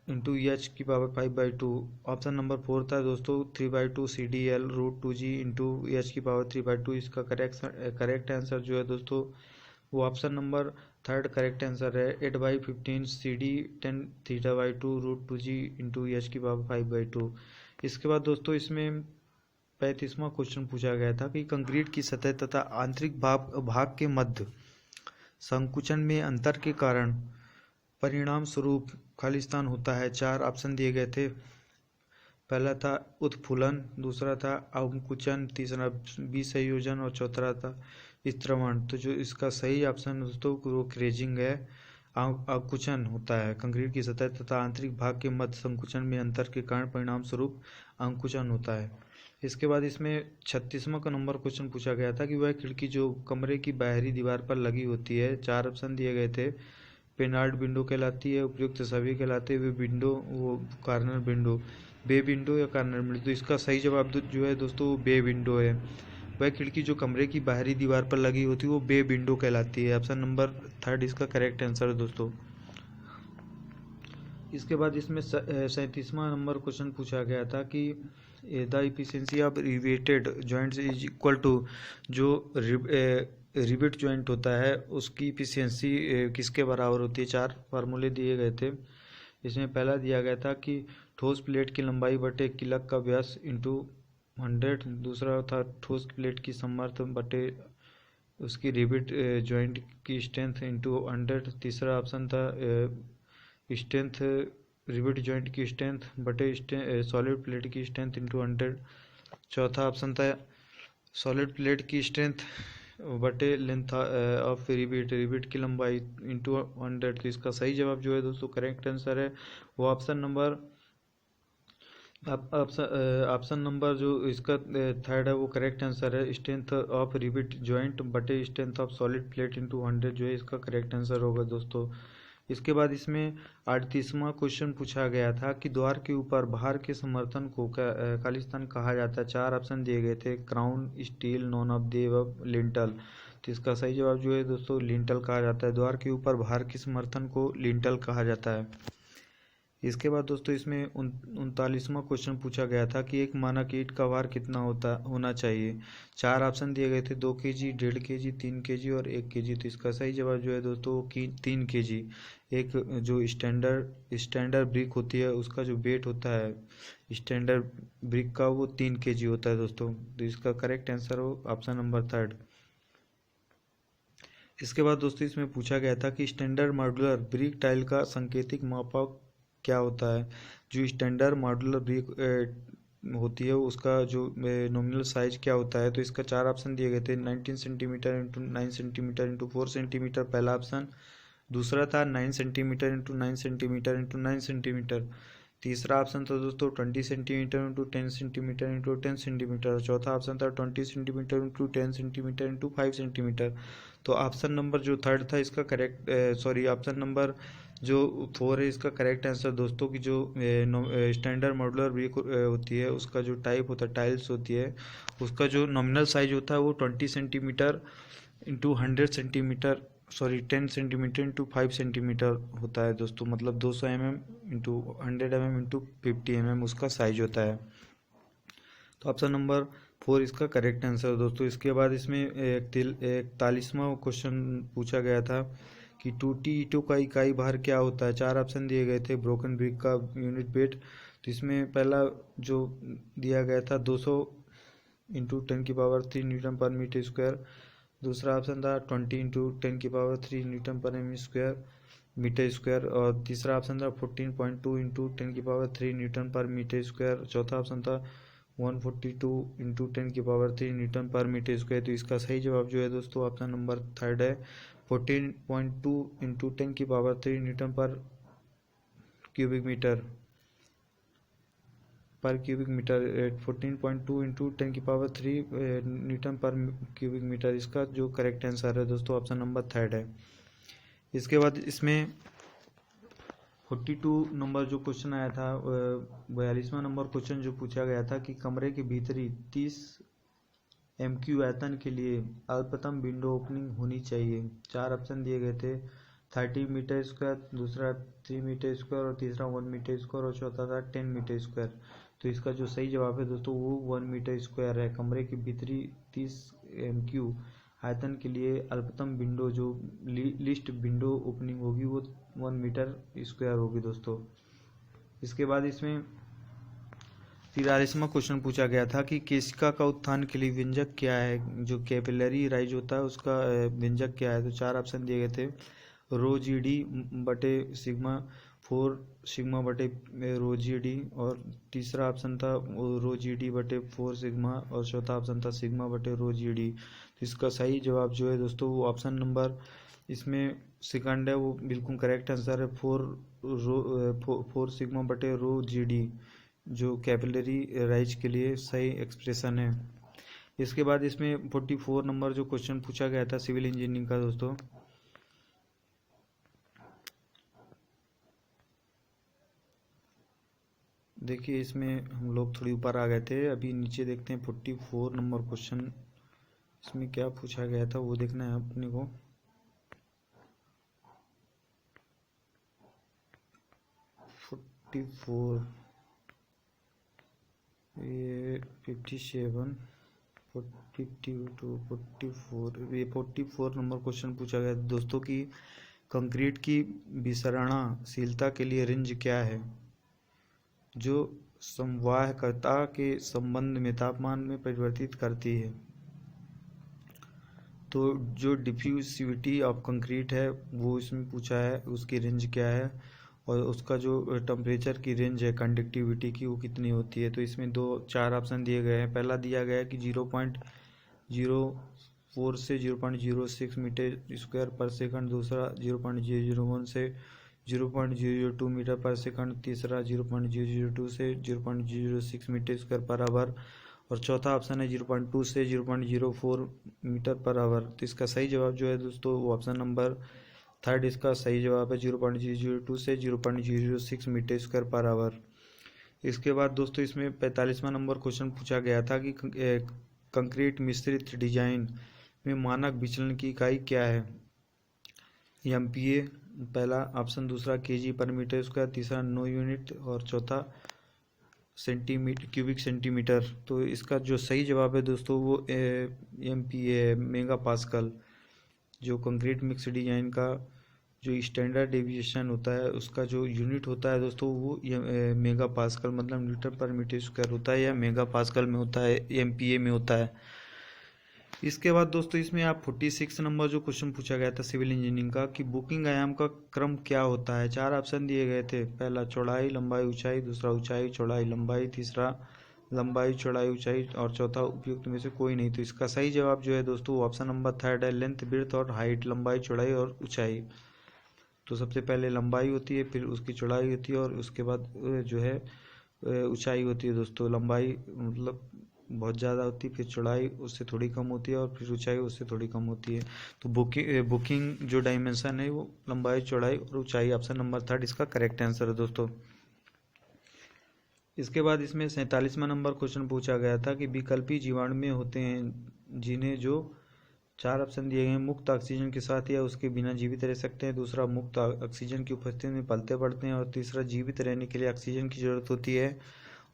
into H⁵5/2। Option number 4 था दोस्तों 3/2 CDL √2G इंटू H⁵3/2। इसका करेक्ट आंसर जो है दोस्तों वो ऑप्शन नंबर 3 करेक्ट आंसर है, 8/15 CD10 θ/2 √2G इंटू H⁵5/2। इसके बाद दोस्तों इसमें 35वां क्वेश्चन पूछा गया था कि कंक्रीट की सतह तथा आंतरिक भाग के मध्य संकुचन में अंतर के कारण परिणाम स्वरूप खालिस्तान होता है। 4 ऑप्शन दिए गए थे, पहला था उत्फुलन, दूसरा था अंकुचन, तीसरा विसंयोजन और चौथा था स्त्रवण। तो जो इसका सही ऑप्शन दोस्तों वो क्रेजिंग है, अंकुचन होता है। कंक्रीट की सतह तथा आंतरिक भाग के मध्य संकुचन में अंतर के कारण परिणाम स्वरूप अंकुचन होता है। इसके बाद इसमें 36वां का नंबर क्वेश्चन पूछा गया था कि वह खिड़की जो कमरे की बाहरी दीवार पर लगी होती है, 4 ऑप्शन दिए गए थे। पेनाल्ट विंडो कहलाती है, उपयुक्त सभी कहलाते हुए विंडो, वो कॉर्नर विंडो, बे विंडो या कॉर्नर विंडो। तो इसका सही जवाब जो है दोस्तों वो बे विंडो है। वह खिड़की जो कमरे की बाहरी दीवार पर लगी होती है वो बे विंडो कहलाती है। ऑप्शन नंबर 3 इसका करेक्ट आंसर है दोस्तों। इसके बाद इसमें 37वां नंबर क्वेश्चन पूछा गया था कि the efficiency of riveted joints is equal to, जो रिवेट जॉइंट होता है उसकी इफिशियंसी किसके बराबर होती है। 4 फार्मूले दिए गए थे। इसमें पहला दिया गया था कि ठोस प्लेट की लंबाई बटे किलक का व्यास इंटू 100। दूसरा था ठोस प्लेट की समर्थ बटे उसकी रिवेट जॉइंट की स्ट्रेंथ इंटू 100। तीसरा ऑप्शन था स्ट्रेंथ रिवेट जॉइंट की स्ट्रेंथ बटे सॉलिड प्लेट की स्ट्रेंथ इंटू 100। चौथा ऑप्शन था सॉलिड प्लेट की स्ट्रेंथ बटे लेंथ ऑफ रिवेट की लंबाई इंटू 100। तो इसका सही जवाब जो है दोस्तों करेक्ट आंसर है वो ऑप्शन नंबर जो इसका 3 है वो करेक्ट आंसर है। स्ट्रेंथ ऑफ रिवेट जॉइंट बटे strength of solid plate into 100 जो है इसका करेक्ट आंसर होगा दोस्तों। इसके बाद इसमें 38वां क्वेश्चन पूछा गया था कि द्वार के ऊपर भार के समर्थन को खालिस्तान कहा जाता है। 4 ऑप्शन दिए गए थे, crown, steel, none of the lintel. तो इसका सही जवाब जो है दोस्तों लिंटल कहा जाता है। द्वार के ऊपर भार के समर्थन को लिंटल कहा जाता है। इसके बाद दोस्तों इसमें 39वां क्वेश्चन पूछा गया था कि एक मानक ईंट का भार कितना होना चाहिए। 4 ऑप्शन दिए गए थे, 2 kg, 1.5 kg, 3 kg और 1 kg। तो इसका सही जवाब जो है दोस्तों 3 kg। एक जो स्टैंडर्ड ब्रिक होती है उसका जो वेट होता है स्टैंडर्ड ब्रिक का वो 3 kg होता है दोस्तों। तो इसका करेक्ट आंसर हो ऑप्शन नंबर 3। इसके बाद दोस्तों इसमें पूछा गया था कि स्टैंडर्ड मॉड्यूलर ब्रिक टाइल का सांकेतिक मापक क्या होता है। जो स्टैंडर्ड मॉड्यूलर ब्रिक होती है उसका जो नॉमिनल साइज क्या होता है। तो इसका 4 ऑप्शन दिए गए थे, 19 centimetre into 9 centimetre into 4 centimetre पहला ऑप्शन। दूसरा था 9 centimetre into 9 centimetre into 9 centimetre. तीसरा ऑप्शन था दोस्तों 20 centimetre into 10 centimetre into 10 centimetre. चौथा ऑप्शन था 20 centimetre into 10 centimetre into 5 centimetre. तो ऑप्शन नंबर जो 3 था इसका करेक्ट ऑप्शन नंबर जो 4 है इसका करेक्ट आंसर दोस्तों की जो स्टैंडर्ड मॉड्यूलर ब्रिक होती है उसका जो टाइप होता है टाइल्स होती है उसका जो नॉमिनल साइज होता है वो 20 centimetre into 100 centimetre 10 centimetre into 5 centimetre होता है दोस्तों। मतलब 200 mm into 100 mm into 50 mm उसका साइज होता है। तो ऑप्शन नंबर 4 इसका करेक्ट आंसर है दोस्तों। इसके बाद इसमें 41वां क्वेश्चन पूछा गया था कि टूटी ईंटों का इकाई भार क्या होता है। 4 ऑप्शन दिए गए थे, ब्रोकन ब्रिक का यूनिट वेट। तो इसमें पहला जो दिया गया था 200 इंटू 10⁻³ न्यूटन पर मीटर स्क्वायर। दूसरा ऑप्शन था 20 इंटू 10⁻³ न्यूटन पर मीटर स्क्वायर। और तीसरा ऑप्शन था 14.2 इंटू 10⁻³ न्यूटन पर मीटर स्क्वायर। चौथा ऑप्शन था 142 इंटू 10⁻³ न्यूटन पर मीटर स्क्वायर। तो इसका सही जवाब जो है दोस्तों ऑप्शन नंबर 3 है, 14.2 इंटू 10⁻³ न्यूटन पर क्यूबिक मीटर 14.2 इंटू 10⁻³ न्यूटन पर क्यूबिक मीटर। इसका जो करेक्ट आंसर है दोस्तों ऑप्शन नंबर 3 है। इसके बाद इसमें 42 नंबर जो क्वेश्चन आया था 42वां नंबर क्वेश्चन जो पूछा गया था कि कमरे के भीतरी 30 MQ आयतन के लिए अल्पतम विंडो ओपनिंग होनी चाहिए। 4 ऑप्शन दिए गए थे, 30 मीटर स्क्वायर, दूसरा 3 मीटर स्क्वायर और तीसरा 1 मीटर स्क्वायर और चौथा था 10 मीटर स्क्वायर। तो इसका जो सही जवाब है दोस्तों वो 1 मीटर स्क्वायर है। कमरे के भीतरी 30 MQ आयतन के लिए अल्पतम विंडो जो लिस्ट विंडो ओपनिंग होगी वो 1 मीटर स्क्वायर होगी दोस्तों। इसके बाद इसमें 43वां क्वेश्चन पूछा गया था कि केशिका का उत्थान के लिए व्यंजक क्या है। जो कैपिलरी राइज होता है उसका व्यंजक क्या है। तो 4 ऑप्शन दिए गए थे, रो GD बटे सिग्मा 4 सिग्मा बटे रो GD। और तीसरा ऑप्शन था रो GD बटे 4 सिग्मा और चौथा ऑप्शन था सिग्मा बटे रो GD। तो इसका सही जवाब जो है दोस्तों वो ऑप्शन नंबर इसमें सेकंड है, वो बिल्कुल करेक्ट आंसर है, 4 सिग्मा बटे रो GD। जो कैपिलरी राइज के लिए सही एक्सप्रेशन है। इसके बाद इसमें 44 नंबर जो क्वेश्चन पूछा गया था सिविल इंजीनियरिंग का दोस्तों, देखिए इसमें हम लोग थोड़ी ऊपर आ गए थे, अभी नीचे देखते हैं 44 नंबर क्वेश्चन इसमें क्या पूछा गया था वो देखना है अपने को। 44 ये 57 52 44 ये 44 नंबर क्वेश्चन पूछा गया दोस्तों कि कंक्रीट की विसरणशीलता के लिए रेंज क्या है, जो समवाहकता के संबंध में तापमान में परिवर्तित करती है। तो जो डिफ्यूसिविटी ऑफ कंक्रीट है वो इसमें पूछा है, उसकी रेंज क्या है, और उसका जो टेम्परेचर की रेंज है कंडक्टिविटी की वो कितनी होती है। तो इसमें 4 ऑप्शन दिए गए हैं। पहला दिया गया है कि 0.04 से 0.06 मीटर स्क्वायर पर सेकंड, दूसरा 0.001 से 0.002 मीटर पर सेकंड, तीसरा 0.002 से 0.006 मीटर स्क्वायर पर आवर, और चौथा ऑप्शन है 0.2 से 0.04 मीटर पर आवर। तो इसका सही जवाब जो है दोस्तों वो ऑप्शन नंबर 3 इसका सही जवाब है, 0.002 से 0.006 मीटर स्क्वायर पर आवर। इसके बाद दोस्तों इसमें 45वां नंबर क्वेश्चन पूछा गया था कि कंक्रीट मिश्रित डिजाइन में मानक विचलन की इकाई क्या है। MPa पहला ऑप्शन, दूसरा kg पर मीटर स्क्वायर, तीसरा 9 यूनिट और चौथा क्यूबिक सेंटीमीटर। तो इसका जो सही जवाब है दोस्तों वो MPa मेगा पास्कल। जो कंक्रीट मिक्स डिजाइन का जो स्टैंडर्ड डेविएशन होता है उसका जो यूनिट होता है दोस्तों वो मेगा पास्कल मतलब न्यूटन पर मीटर स्क्वायर होता है, या मेगा पास्कल में होता है, MPa में होता है। इसके बाद दोस्तों इसमें आप 46 नंबर जो क्वेश्चन पूछा गया था सिविल इंजीनियरिंग का कि बुकिंग आयाम का क्रम क्या होता है। 4 ऑप्शन दिए गए थे, पहला चौड़ाई लंबाई ऊंचाई, दूसरा ऊंचाई चौड़ाई लंबाई, तीसरा लंबाई चौड़ाई ऊंचाई और चौथा उपयुक्त में से कोई नहीं। तो इसका सही जवाब जो है दोस्तों ऑप्शन नंबर 3 है, लेंथ विड्थ और हाइट, लंबाई चौड़ाई और ऊंचाई। तो सबसे पहले लंबाई होती है, फिर उसकी चौड़ाई होती है और उसके बाद जो है ऊंचाई होती है दोस्तों। लंबाई मतलब बहुत ज़्यादा होती है, फिर चौड़ाई उससे थोड़ी कम होती है और फिर ऊंचाई उससे थोड़ी कम होती है। तो बुकिंग जो डायमेंशन है वो लंबाई चौड़ाई और ऊंचाई, ऑप्शन नंबर 3 इसका करेक्ट आंसर है दोस्तों। इसके बाद इसमें 47वां नंबर क्वेश्चन पूछा गया था कि विकल्पी जीवाणु में होते हैं जिन्हें जो 4 ऑप्शन दिए गए हैं, मुक्त ऑक्सीजन के साथ या उसके बिना जीवित रह सकते हैं, दूसरा मुक्त ऑक्सीजन की उपस्थिति में पलते बढ़ते हैं, और तीसरा जीवित रहने के लिए ऑक्सीजन की जरूरत होती है,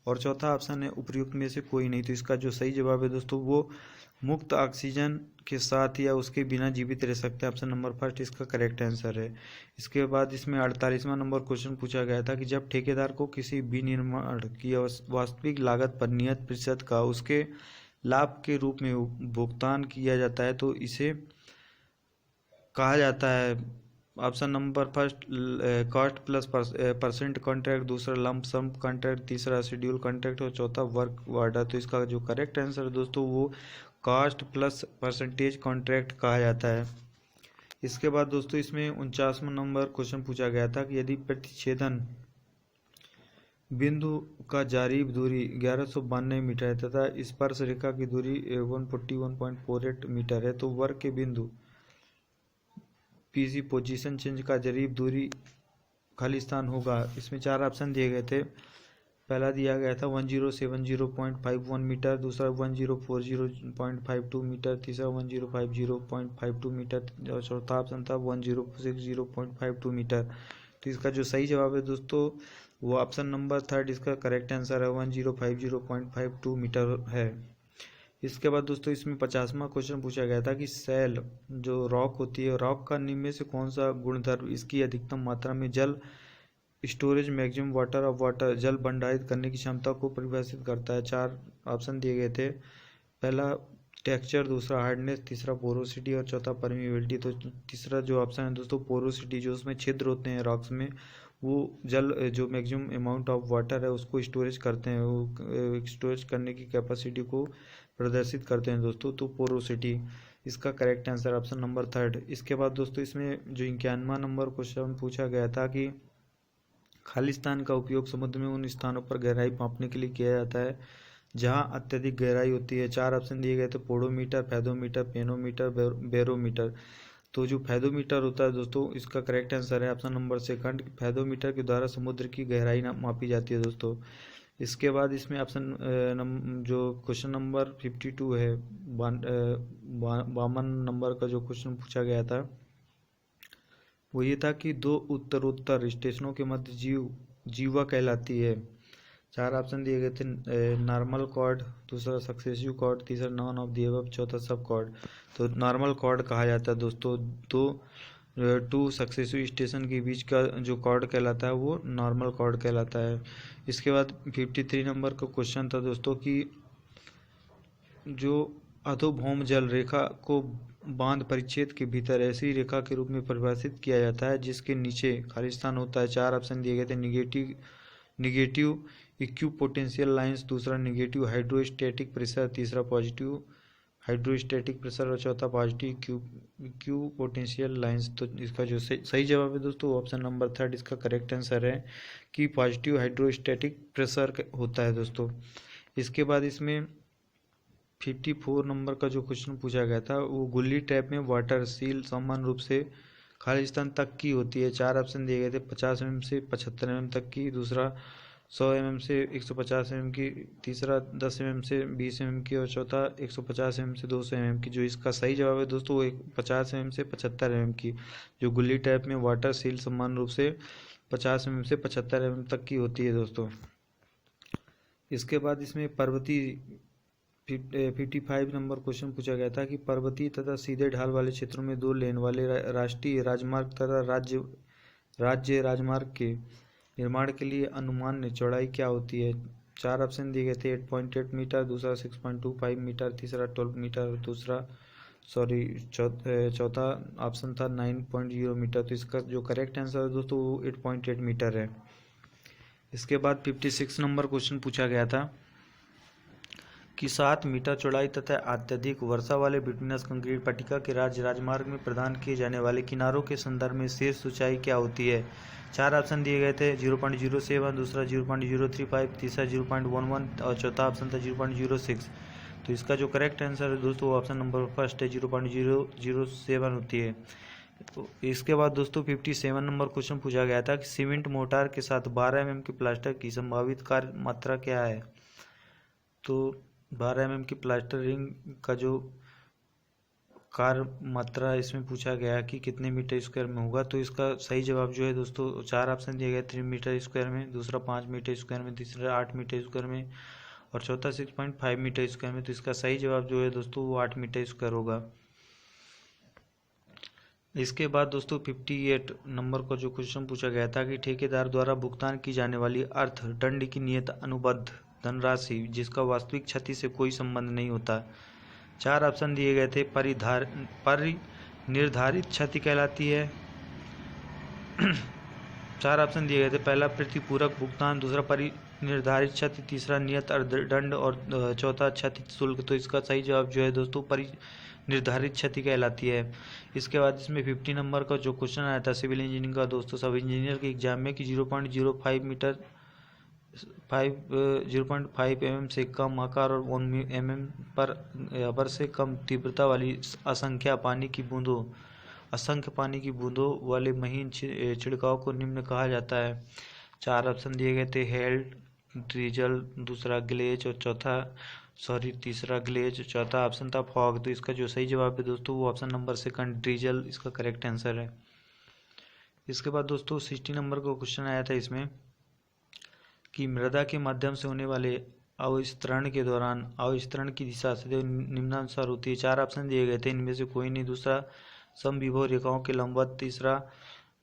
और चौथा ऑप्शन है उपयुक्त में से कोई नहीं। तो इसका जो सही जवाब है दोस्तों वो मुक्त ऑक्सीजन के साथ या उसके बिना जीवित रह सकते हैं, ऑप्शन नंबर 1 इसका करेक्ट आंसर है। इसके बाद इसमें 48वां नंबर क्वेश्चन पूछा गया था कि जब ठेकेदार को किसी विनिर्माण की वास्तविक लागत पर नियत प्रतिशत का उसके लाभ के रूप में भुगतान किया जाता है तो इसे कहा जाता है। Option number 1 cost plus percent contract, दूसरा लंप सम कॉन्ट्रैक्ट, तीसरा शेड्यूल कॉन्ट्रैक्ट और चौथा वर्क ऑर्डर। तो इसका जो करेक्ट आंसर है दोस्तों वो कॉस्ट प्लस परसेंटेज कॉन्ट्रैक्ट कहा जाता है। इसके बाद दोस्तों इसमें 49वां नंबर क्वेश्चन पूछा गया था कि यदि प्रतिच्छेदन बिंदु का जारीब दूरी 1192 मीटर है तथा स्पर्श रेखा की दूरी 141.48 मीटर है, तो वर्ग के बिंदु PC पोजीशन चेंज का जरीब दूरी खाली स्थान होगा। इसमें 4 ऑप्शन दिए गए थे, पहला दिया गया था 1070.51 मीटर, दूसरा 1040.52 मीटर, तीसरा 1050.52 मीटर और चौथा ऑप्शन था 1060.52 मीटर। तो इसका जो सही जवाब है दोस्तों वो ऑप्शन नंबर 3 इसका करेक्ट आंसर है, 1050.52 मीटर है। इसके बाद दोस्तों इसमें 50वां क्वेश्चन पूछा गया था कि सेल जो रॉक होती है, रॉक का निम्न में से कौन सा गुणधर्म इसकी अधिकतम मात्रा में जल storage maximum water of water जल भंडारित करने की क्षमता को परिभाषित करता है। 4 ऑप्शन दिए गए थे, पहला टेक्सचर, दूसरा हार्डनेस, तीसरा पोरोसिटी और चौथा परमिएबिलिटी। तो तीसरा जो ऑप्शन है दोस्तों पोरोसिटी, जो उसमें छिद्र होते हैं रॉक्स में वो जल जो मैक्सिमम अमाउंट ऑफ वाटर है उसको स्टोरेज करते हैं, वो स्टोरेज करने की कैपेसिटी को प्रदर्शित करते हैं दोस्तों। तो पोरोसिटी इसका करेक्ट आंसर ऑप्शन नंबर 3। इसके बाद दोस्तों इसमें जो 91वां नंबर क्वेश्चन पूछा गया था कि खालिस्तान का उपयोग समुद्र में उन स्थानों पर गहराई मापने के लिए किया जाता है जहां अत्यधिक गहराई होती है। 4 ऑप्शन दिए गए थे, पोडोमीटर, फैथोमीटर, पेनोमीटर, बैरोमीटर। तो जो फैथोमीटर होता है दोस्तों, इसका करेक्ट आंसर है ऑप्शन नंबर सेकंड। फैथोमीटर के द्वारा समुद्र की गहराई मापी जाती है दोस्तों। इसके बाद इसमें ऑप्शन जो क्वेश्चन नंबर 52 है, 52 नंबर का जो क्वेश्चन पूछा गया था वो ये था कि दो उत्तरोत्तर स्टेशनों के मध्य जीवा कहलाती है। 4 ऑप्शन दिए गए थे, नॉर्मल कॉर्ड, दूसरा सक्सेसिव कॉर्ड, तीसरा नॉन ऑफ द अबव, चौथा सब कॉर्ड। तो नॉर्मल कॉर्ड कहा जाता है दोस्तों। टू सक्सेसिव स्टेशन के बीच का जो कॉर्ड कहलाता है वो नॉर्मल कॉर्ड कहलाता है। इसके बाद 53 नंबर का क्वेश्चन था दोस्तों कि जो अधोभौम जल रेखा को बांध परिच्छेद के भीतर ऐसी रेखा के रूप में परिभाषित किया जाता है जिसके नीचे खालिस्तान होता है। 4 ऑप्शन दिए गए थे, निगेटिव इक्विपोटेंशियल लाइंस, दूसरा निगेटिव हाइड्रोस्टैटिक प्रेशर, तीसरा पॉजिटिव हाइड्रोस्टैटिक प्रेशर और चौथा पॉजिटिव इक्विपोटेंशियल लाइंस। तो इसका जो सही जवाब है दोस्तों ऑप्शन नंबर थर्ड इसका करेक्ट आंसर है कि पॉजिटिव हाइड्रोस्टैटिक प्रेशर होता है दोस्तों। इसके बाद इसमें 54 नंबर का जो क्वेश्चन पूछा गया था वो गुल्ली टाइप में वाटर सील समान रूप से खालिस्तान तक की होती है। 4 ऑप्शन दिए गए थे, 50 mm से 75 mm तक की, दूसरा 100 mm से 150 mm की, तीसरा 10 mm से 20 mm की और चौथा 150 mm से 200 mm की। जो इसका सही जवाब है दोस्तों वो 50 mm से 75 mm की, जो गुल्ली टाइप में वाटर सील समान रूप से 50 mm से 75 mm तक की होती है दोस्तों। इसके बाद इसमें पर्वतीय 55 नंबर क्वेश्चन पूछा गया था कि पर्वतीय तथा सीधे ढाल वाले क्षेत्रों में 2 लेन वाले राष्ट्रीय राजमार्ग तथा राज्य राजमार्ग के निर्माण के लिए अनुमान्य चौड़ाई क्या होती है। 4 ऑप्शन दिए गए थे, 8.8 मीटर, दूसरा 6.25 मीटर, तीसरा 12 मीटर, चौथा ऑप्शन था 9.0 मीटर। तो इसका जो करेक्ट आंसर है दोस्तों वो 8.8 मीटर है। इसके बाद 56 नंबर क्वेश्चन पूछा गया था कि 7 मीटर चौड़ाई तथा अत्यधिक वर्षा वाले बिटुमिनस कंक्रीट पट्टिका के राज्य राजमार्ग में प्रदान किए जाने वाले किनारों के संदर्भ में शीर्ष ऊंचाई क्या होती है। 4 ऑप्शन दिए गए थे, 0.07, दूसरा 0.035, तीसरा 0.11 और चौथा ऑप्शन था 0.06। तो इसका जो करेक्ट आंसर है दोस्तों ऑप्शन नंबर फर्स्ट है, 0.007 होती है। तो इसके बाद दोस्तों 57 नंबर क्वेश्चन पूछा गया था कि सीमेंट मोर्टार के साथ 12 mm की प्लास्टर की संभावित कार्य मात्रा क्या है। तो 12 mm की प्लास्टर रिंग का जो कार्य मात्रा इसमें पूछा गया कि कितने मीटर स्क्वायर में होगा। तो इसका सही जवाब जो है दोस्तों 4 ऑप्शन दिए गए, 3 मीटर स्क्वायर में, दूसरा 5 मीटर स्क्वायर में, तीसरा 8 मीटर स्क्वायर में और चौथा 6.5 मीटर स्क्वायर में। तो इसका सही जवाब जो है दोस्तों वो 8 मीटर स्क्वायर होगा। इसके बाद दोस्तों 58 नंबर का जो क्वेश्चन पूछा गया था कि ठेकेदार द्वारा भुगतान की जाने वाली अर्थ दंड की नियत अनुबद्ध धनराशि जिसका वास्तविक क्षति से कोई संबंध नहीं होता। 4 ऑप्शन दिए गए थे, परिनिर्धारित क्षति कहलाती है। 4 ऑप्शन दिए गए थे, पहला प्रतिपूरक भुगतान, दूसरा परिनिर्धारित क्षति, तीसरा नियत दंड और चौथा क्षति शुल्क। तो इसका सही जवाब जो है दोस्तों परिनिर्धारित क्षति कहलाती है। इसके बाद इसमें 50 नंबर का जो क्वेश्चन आया था सिविल इंजीनियरिंग का दोस्तों सब इंजीनियर के एग्जाम में कि 0.05 मीटर 0.5 mm से कम आकार और 1 mm पर से कम तीव्रता वाली असंख्य पानी की बूंदों वाले महीन छिड़काव को निम्न कहा जाता है। 4 ऑप्शन दिए गए थे, हेल, ड्रिजल, दूसरा ग्लेज और तीसरा ग्लेज, चौथा ऑप्शन था फॉग। तो इसका जो सही जवाब है दोस्तों वो ऑप्शन नंबर सेकंड ड्रिजल इसका करेक्ट आंसर है। इसके बाद दोस्तों 60 नंबर का क्वेश्चन आया था इसमें कि मृदा के माध्यम से होने वाले अवस्तरण के दौरान अवस्तरण की दिशा सदैव निम्नानुसार होती है। 4 ऑप्शन दिए गए थे, इनमें से कोई नहीं, दूसरा समविभव रेखाओं के लंबवत, तीसरा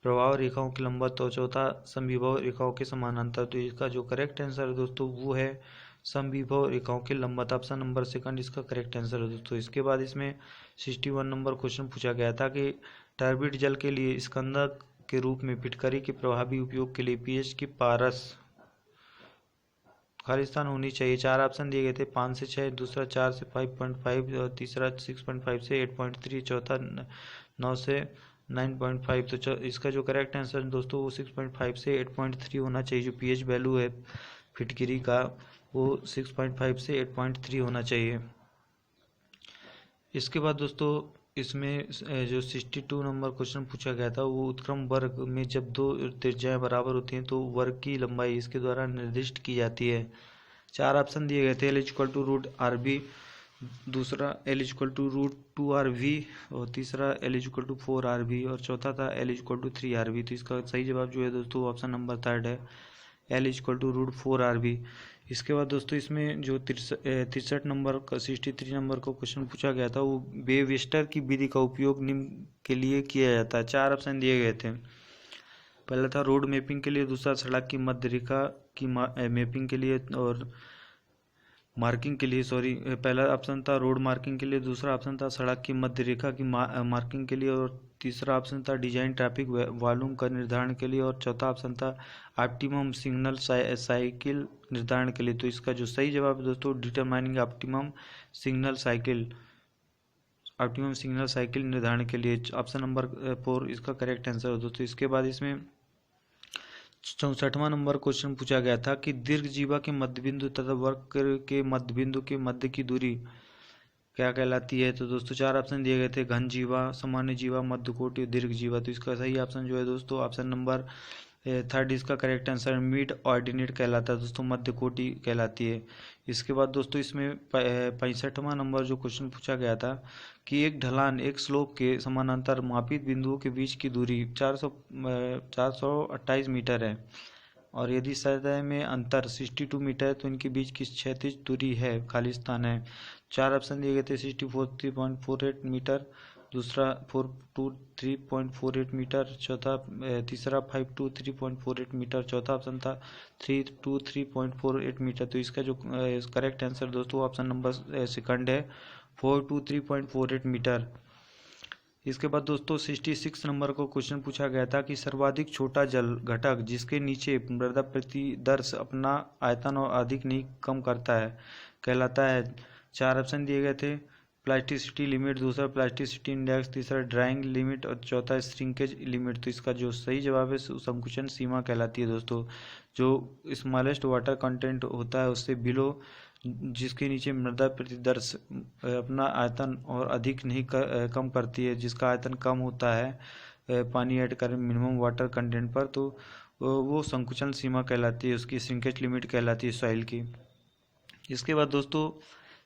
प्रभाव रेखाओं के लंबवत और चौथा समविभव रेखाओं के समानांतर। तो इसका जो करेक्ट आंसर है दोस्तों वो है समविभव रेखाओं के लंबवत, ऑप्शन नंबर सेकंड इसका करेक्ट आंसर है दोस्तों। इसके बाद इसमें 61 नंबर क्वेश्चन पूछा गया था कि टर्बिड जल के लिए स्कंदक के रूप में फिटकरी के प्रभावी उपयोग के लिए पीएच की पारस खालिस्तान होनी चाहिए। 4 ऑप्शन दिए गए थे, 5 से 6, दूसरा 4 से 5.5 और तीसरा 6.5 से 8.3, चौथा 9 से 9.5। तो इसका जो करेक्ट आंसर है दोस्तों वो 6.5 से 8.3 होना चाहिए। जो पीएच वैल्यू है फिटकरी का वो 6.5 से 8.3 होना चाहिए। इसके बाद दोस्तों इसमें जो 62 नंबर क्वेश्चन पूछा गया था वो उत्क्रम वर्ग में जब दो त्रिज्याएं बराबर होती हैं तो वर्ग की लंबाई इसके द्वारा निर्दिष्ट की जाती है। 4 ऑप्शन दिए गए थे। L equal to root R B, दूसरा L equal to root 2RV, और तीसरा L इक्वल टू 4RV, और चौथा था L इक्वल टू 3RV। तो इसका सही जवाब जो है दोस्तों ऑप्शन नंबर 3 है, L equal to root 4RV। इसके बाद दोस्तों इसमें जो 63 नंबर का 63 नंबर का क्वेश्चन पूछा गया था वो वेबस्टर की विधि का उपयोग निम्न के लिए किया जाता है। 4 ऑप्शन दिए गए थे। पहला था रोड मैपिंग के लिए, दूसरा सड़क की मध्य रेखा की मैपिंग के लिए और मार्किंग के लिए, सॉरी, पहला ऑप्शन था रोड मार्किंग के लिए, दूसरा ऑप्शन था सड़क की मध्य रेखा की मार्किंग के लिए, और तीसरा ऑप्शन था डिजाइन ट्रैफिक वॉल्यूम का निर्धारण के लिए, और चौथा ऑप्शन था ऑप्टिमम सिग्नल साइकिल निर्धारण के लिए। तो इसका जो सही जवाब है दोस्तों डिटरमाइनिंग ऑप्टिमम सिग्नल साइकिल निर्धारण के लिए, ऑप्शन नंबर 4 इसका करेक्ट आंसर है दोस्तों। इसके बाद इसमें 64वां नंबर क्वेश्चन पूछा गया था कि दीर्घ जीवा के मध्यबिंदु तथा वक्र के मध्यबिंदु के मध्य की दूरी क्या कहलाती है। तो दोस्तों 4 ऑप्शन दिए गए थे, घन जीवा, सामान्य जीवा, मध्यकोटि, दीर्घ जीवा। तो इसका सही ऑप्शन जो है दोस्तों ऑप्शन नंबर 3 इसका करेक्ट आंसर मिड ऑर्डिनेट कहलाता है दोस्तों, मध्य कोटि कहलाती है। इसके बाद दोस्तों इसमें 65वां नंबर जो क्वेश्चन पूछा गया था कि एक ढलान एक स्लोप के समानांतर मापित बिंदुओं के बीच की दूरी 428 मीटर है, और यदि सतह में अंतर 62 मीटर है तो इनके बीच की क्षैतिज दूरी है, खाली स्थान है। 4 ऑप्शन दिए गए थे, 64.48 मीटर, दूसरा 423.48 मीटर, तीसरा 523.48 मीटर, चौथा ऑप्शन था 323.48 मीटर। तो इसका जो करेक्ट आंसर दोस्तों ऑप्शन नंबर सेकंड है, 423.48 मीटर। इसके बाद दोस्तों 66 नंबर को क्वेश्चन पूछा गया था कि सर्वाधिक छोटा जल घटक जिसके नीचे मृदा प्रतिदर्श अपना आयतन और अधिक नहीं कम करता है कहलाता है। 4 ऑप्शन दिए गए थे, प्लास्टिसिटी लिमिट, दूसरा प्लास्टिसिटी इंडेक्स, तीसरा ड्राइंग लिमिट, और चौथा श्रिंकेज लिमिट। तो इसका जो सही जवाब है संकुचन सीमा कहलाती है दोस्तों। जो स्मॉलेस्ट वाटर कंटेंट होता है उससे बिलो, जिसके नीचे मृदा प्रतिदर्श अपना आयतन और अधिक नहीं कम करती है, जिसका आयतन कम होता है पानी ऐड कर मिनिमम वाटर कंटेंट पर, तो वो संकुचन सीमा कहलाती है, उसकी श्रिंकेज लिमिट कहलाती है सॉइल की। इसके बाद दोस्तों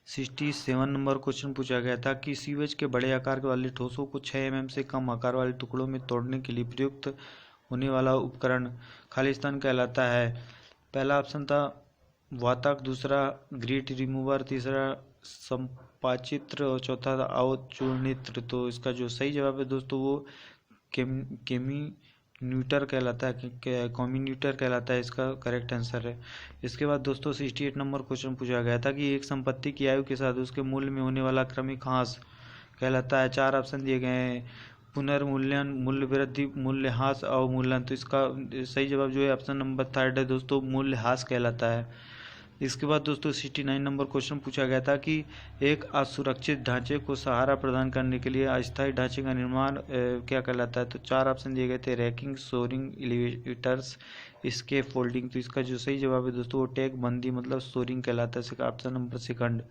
67 नंबर क्वेश्चन पूछा गया था कि सीवेज के बड़े आकार वाले ठोसों को 6 mm से कम आकार वाले टुकड़ों में तोड़ने के लिए प्रयुक्त होने वाला उपकरण खालिस्तान कहलाता है। पहला ऑप्शन था वातक, दूसरा ग्रीट रिमूवर, तीसरा संपाचित्र, और चौथा था अवचूर्णित्र। तो इसका जो सही जवाब है दोस्तों वो न्यूटर कहलाता है, कॉम्यूनिटर कहलाता है, इसका करेक्ट आंसर है। इसके बाद दोस्तों 68 नंबर क्वेश्चन पूछा गया था कि एक संपत्ति की आयु के साथ उसके मूल्य में होने वाला क्रमिक ह्रास कहलाता है। 4 ऑप्शन दिए गए हैं, पुनर्मूल्यन, मूल्य वृद्धि, मूल्यह्रास, अवमूल्यन। तो इसका सही जवाब जो है ऑप्शन नंबर 3 है दोस्तों, मूल्यह्रास कहलाता है। इसके बाद दोस्तों 69 नंबर क्वेश्चन पूछा गया था कि एक असुरक्षित ढांचे को सहारा प्रदान करने के लिए अस्थायी ढांचे का निर्माण क्या कहलाता है। तो 4 ऑप्शन दिए गए थे, raking, shoring, elevators, scaffolding. तो इसका जो सही जवाब है दोस्तों वो टैग बंदी मतलब सोरिंग कहलाता है, इसका ऑप्शन नंबर सेकंड।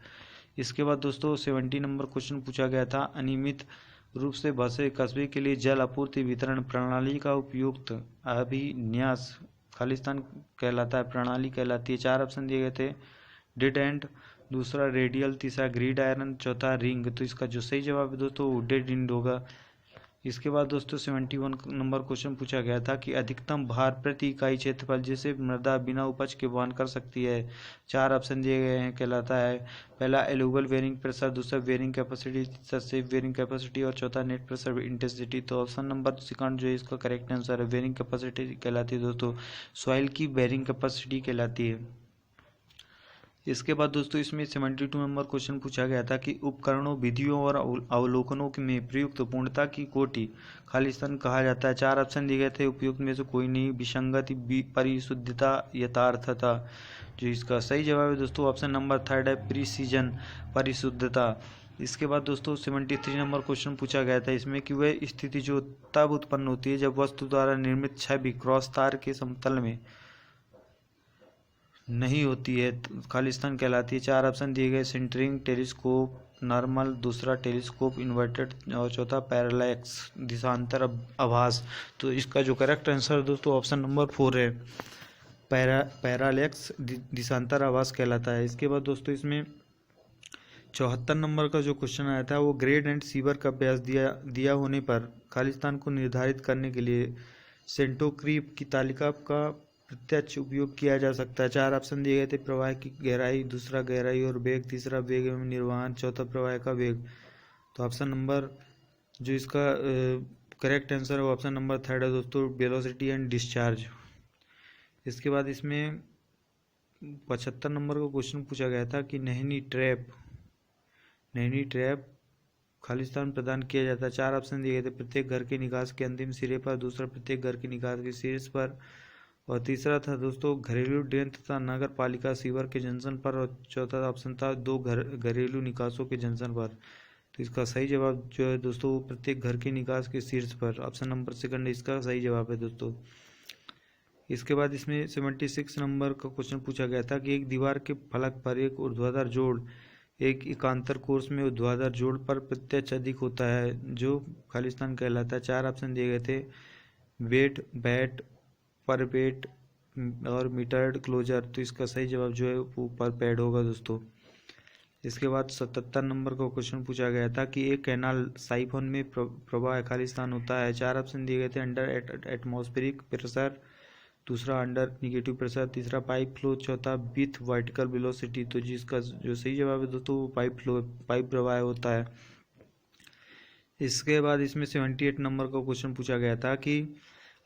इसके बाद दोस्तों 70 नंबर क्वेश्चन पूछा गया था, अनियमित रूप से बसे कस्बे के लिए जल आपूर्ति वितरण प्रणाली का उपयुक्त अभिन्यास खालिस्तान कहलाता है, प्रणाली कहलाती है। 4 ऑप्शन दिए गए थे, डेड एंड, दूसरा रेडियल, तीसरा ग्रिड आयरन, चौथा रिंग। तो इसका जो सही जवाब है दोस्तों वो डेड एंड होगा। इसके बाद दोस्तों 71 नंबर क्वेश्चन पूछा गया था कि अधिकतम भार प्रति इकाई क्षेत्रफल जिसे मृदा बिना उपज के वहन कर सकती है। 4 ऑप्शन दिए गए हैं, कहलाता है पहला एलुगल वेयरिंग प्रेशर, दूसरा वेयरिंग कैपेसिटी, तीसरा सेफ वेयरिंग कैपेसिटी, और चौथा नेट प्रेशर इंटेंसिटी। तो ऑप्शन नंबर सेकंड जो है इसका करेक्ट आंसर है, वेयरिंग कैपेसिटी कहलाती है दोस्तों, सॉइल की वेयरिंग कैपेसिटी कहलाती है। इसके बाद दोस्तों इसमें 72 नंबर क्वेश्चन पूछा गया था कि उपकरणों, विधियों और अवलोकनों में प्रयुक्त पूर्णता की कोटि खालिस्तान कहा जाता है। 4 ऑप्शन दिए गए थे, उपयुक्त में से कोई नहीं, विसंगति, परिशुद्धता, यथार्थता। जो इसका सही जवाब है दोस्तों ऑप्शन नंबर 3 है, प्रिसीजन, परिशुद्धता। इसके बाद दोस्तों 73 नंबर क्वेश्चन पूछा गया था इसमें कि वह स्थिति जो तब उत्पन्न होती है जब वस्तु द्वारा निर्मित छवि क्रॉस तार के समतल में नहीं होती है तो खालिस्तान कहलाती है। 4 ऑप्शन दिए गए, सेंटरिंग, टेलीस्कोप, नॉर्मल, दूसरा टेलीस्कोप इन्वर्टेड और चौथा पैरालैक्स दिशांतर आभास। तो इसका जो करेक्ट आंसर दोस्तों ऑप्शन नंबर 4 है, पैरालैक्स दिशांतर आभास कहलाता है। इसके बाद दोस्तों इसमें 74 नंबर का जो क्वेश्चन आया था वो ग्रेड एंड सीवर का अभ्यास दिया होने पर खालिस्तान को निर्धारित करने के लिए सेंटोक्रीप की तालिका का प्रत्यक्ष उपयोग किया जा सकता है। 4 ऑप्शन दिए गए थे, प्रवाह की गहराई, दूसरा गहराई और वेग, तीसरा वेग एवं निर्वहन, चौथा प्रवाह का वेग। तो ऑप्शन नंबर जो इसका करेक्ट आंसर है वो ऑप्शन नंबर 3 है दोस्तों, वेलोसिटी एंड डिस्चार्ज। इसके बाद इसमें 75 नंबर का क्वेश्चन पूछा गया था कि नैनी ट्रैप खालिस्तान प्रदान किया जाता है। 4 ऑप्शन दिए गए थे, प्रत्येक घर के निकास के अंतिम सिरे पर, दूसरा प्रत्येक घर के निकास के शीर्ष पर और तीसरा था दोस्तों घरेलू ड्रेन तथा नगर पालिका सीवर के जंक्शन पर और चौथा ऑप्शन था 2 घरेलू निकासों के जंक्शन पर। तो इसका सही जवाब जो है दोस्तों प्रत्येक घर के निकास के शीर्ष पर, ऑप्शन नंबर 2 इसका सही जवाब है दोस्तों। इसके बाद इसमें 76 नंबर का क्वेश्चन पूछा गया था कि एक दीवार के फलक पर एक ऊर्ध्वाधर जोड़ एक एकांतर कोर्स में ऊर्ध्वाधर जोड़ पर प्रत्यक्ष अधिक होता है जो खालिस्तान कहलाता है। 4 ऑप्शन दिए गए थे, वेट, बैट, पर वेट और मीटर्ड क्लोजर। तो इसका सही जवाब जो है वो पर पैड होगा दोस्तों। इसके बाद 77 नंबर का क्वेश्चन पूछा गया था कि एक कैनाल साइफोन में प्रवाह खालिस्तान होता है। 4 ऑप्शन दिए गए थे, अंडर एटमॉस्फेरिक प्रेशर, दूसरा अंडर निगेटिव प्रेशर, तीसरा पाइप फ्लो, चौथा विथ वर्टिकल वेलोसिटी। तो जिसका जो सही जवाब है दोस्तों वो पाइप प्रवाह होता है। इसके बाद इसमें 78 नंबर का क्वेश्चन पूछा गया था कि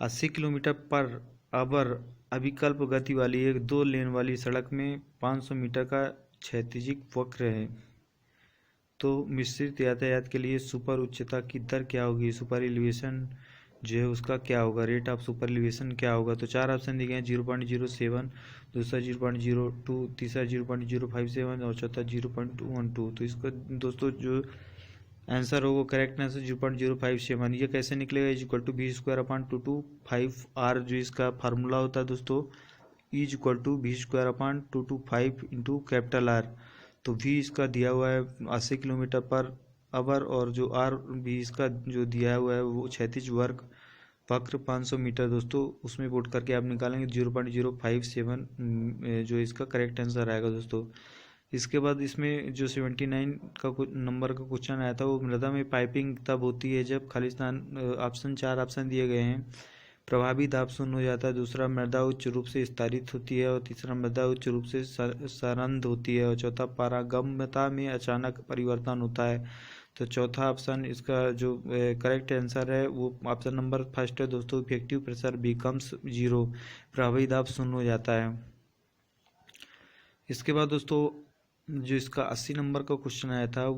80 किलोमीटर पर आवर अविकल्प गति वाली एक 2 लेन वाली सड़क में 500 मीटर का क्षैतिज वक्र है, तो मिश्रित यातायात के लिए सुपर उच्चता की दर क्या होगी, सुपर एलिवेशन जो है उसका क्या होगा, रेट ऑफ सुपर एलिवेशन क्या होगा। तो 4 ऑप्शन दिए गए हैं, 0.07, दूसरा 0.02, तीसरा 0.057 और चौथा 0.212। तो इसका दोस्तों जो आंसर होगा करेक्ट आंसर 0.057। ये कैसे निकलेगा, इज इक्वल टू v²/225r जो इसका फार्मूला होता है दोस्तों, is equal to v²/225 into capital R। तो v इसका दिया हुआ है 80 किलोमीटर पर आवर और जो r भी इसका जो दिया हुआ है वो क्षैतिज वर्ग वक्र 500 मीटर दोस्तों, उसमें पुट करके आप निकालेंगे 0.057 जो इसका करेक्ट आंसर आएगा दोस्तों। इसके बाद इसमें जो 79 का नंबर का क्वेश्चन आया था वो मृदा में पाइपिंग तब होती है जब खालिस्तान, ऑप्शन 4 ऑप्शन दिए गए हैं, प्रभावी दाब शून्य हो जाता है, दूसरा मृदा उच्च रूप से विस्तारित होती है और तीसरा मृदा उच्च रूप से सरंध होती है और चौथा पारगम्यता में अचानक परिवर्तन होता है। तो चौथा ऑप्शन इसका जो करेक्ट आंसर है वो ऑप्शन नंबर 1 है दोस्तों, इफेक्टिव प्रेशर बिकम्स 0, प्रभावी दाब शून्य हो जाता है। इसके बाद दोस्तों जो इसका 80 नंबर का क्वेश्चन आया था,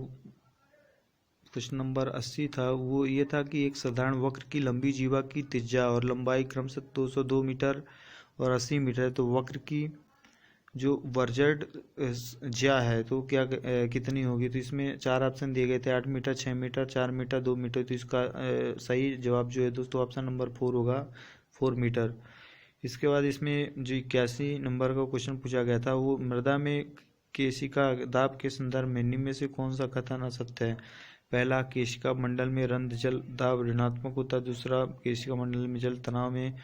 क्वेश्चन नंबर 80 था, वो ये था कि एक साधारण वक्र की लंबी जीवा की त्रिज्या और लंबाई क्रमशः 202 मीटर और 80 मीटर। तो वक्र की जो वर्जड ज्या है तो क्या कितनी होगी। तो इसमें 4 ऑप्शन दिए गए थे, 8 मीटर, 6 मीटर, 4 मीटर, 2 मीटर। तो इसका सही जवाब जो है दोस्तों ऑप्शन नंबर 4 होगा, 4 मीटर। इसके बाद इसमें जो 81 नंबर का क्वेश्चन पूछा गया था वो मृदा में केशिका दाब के संदर्भ में निम्न में से कौन सा कथन असत्य है। पहला, केशिका मंडल में रंध्र जल दाब ऋणात्मक होता है, दूसरा केशिका मंडल में जल तनाव में,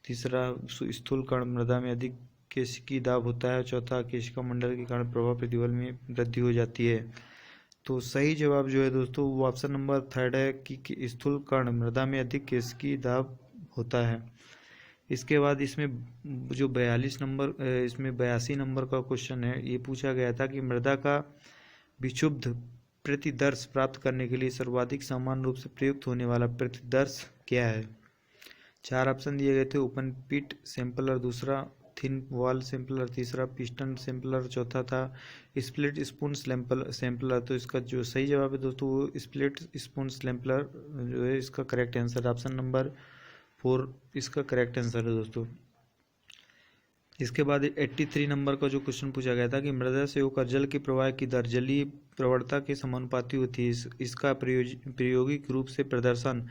तीसरा स्थूल कण मृदा में अधिक केशिकी दाब होता है, चौथा केशिका मंडल के कारण प्रभाव प्रतिबल में वृद्धि हो जाती है। तो सही जवाब जो है दोस्तों वो ऑप्शन नंबर 3 है कि स्थूल कण मृदा में अधिक केशिकी दाब होता है। इसके बाद इसमें जो 82 नंबर का क्वेश्चन है, ये पूछा गया था कि मृदा का विक्षुब्ध प्रतिदर्श प्राप्त करने के लिए सर्वाधिक सामान्य रूप से प्रयुक्त होने वाला प्रतिदर्श क्या है। 4 ऑप्शन दिए गए थे, ओपन पिट सैंपलर, दूसरा थिन वॉल सैंपलर, तीसरा पिस्टन सैंपलर, चौथा था स्प्लिट स्पून सैंपलर। तो इसका जो सही जवाब है दोस्तों वो स्प्लिट स्पून सैंपलर जो है इसका करेक्ट आंसर, ऑप्शन नंबर 4 इसका करेक्ट आंसर है दोस्तों। इसके बाद 83 नंबर का जो क्वेश्चन पूछा गया था कि मृदा से होकर जल के प्रवाह की दर जलीय प्रवणता के समानुपाती होती है। इसका प्रायोगिक रूप से प्रदर्शन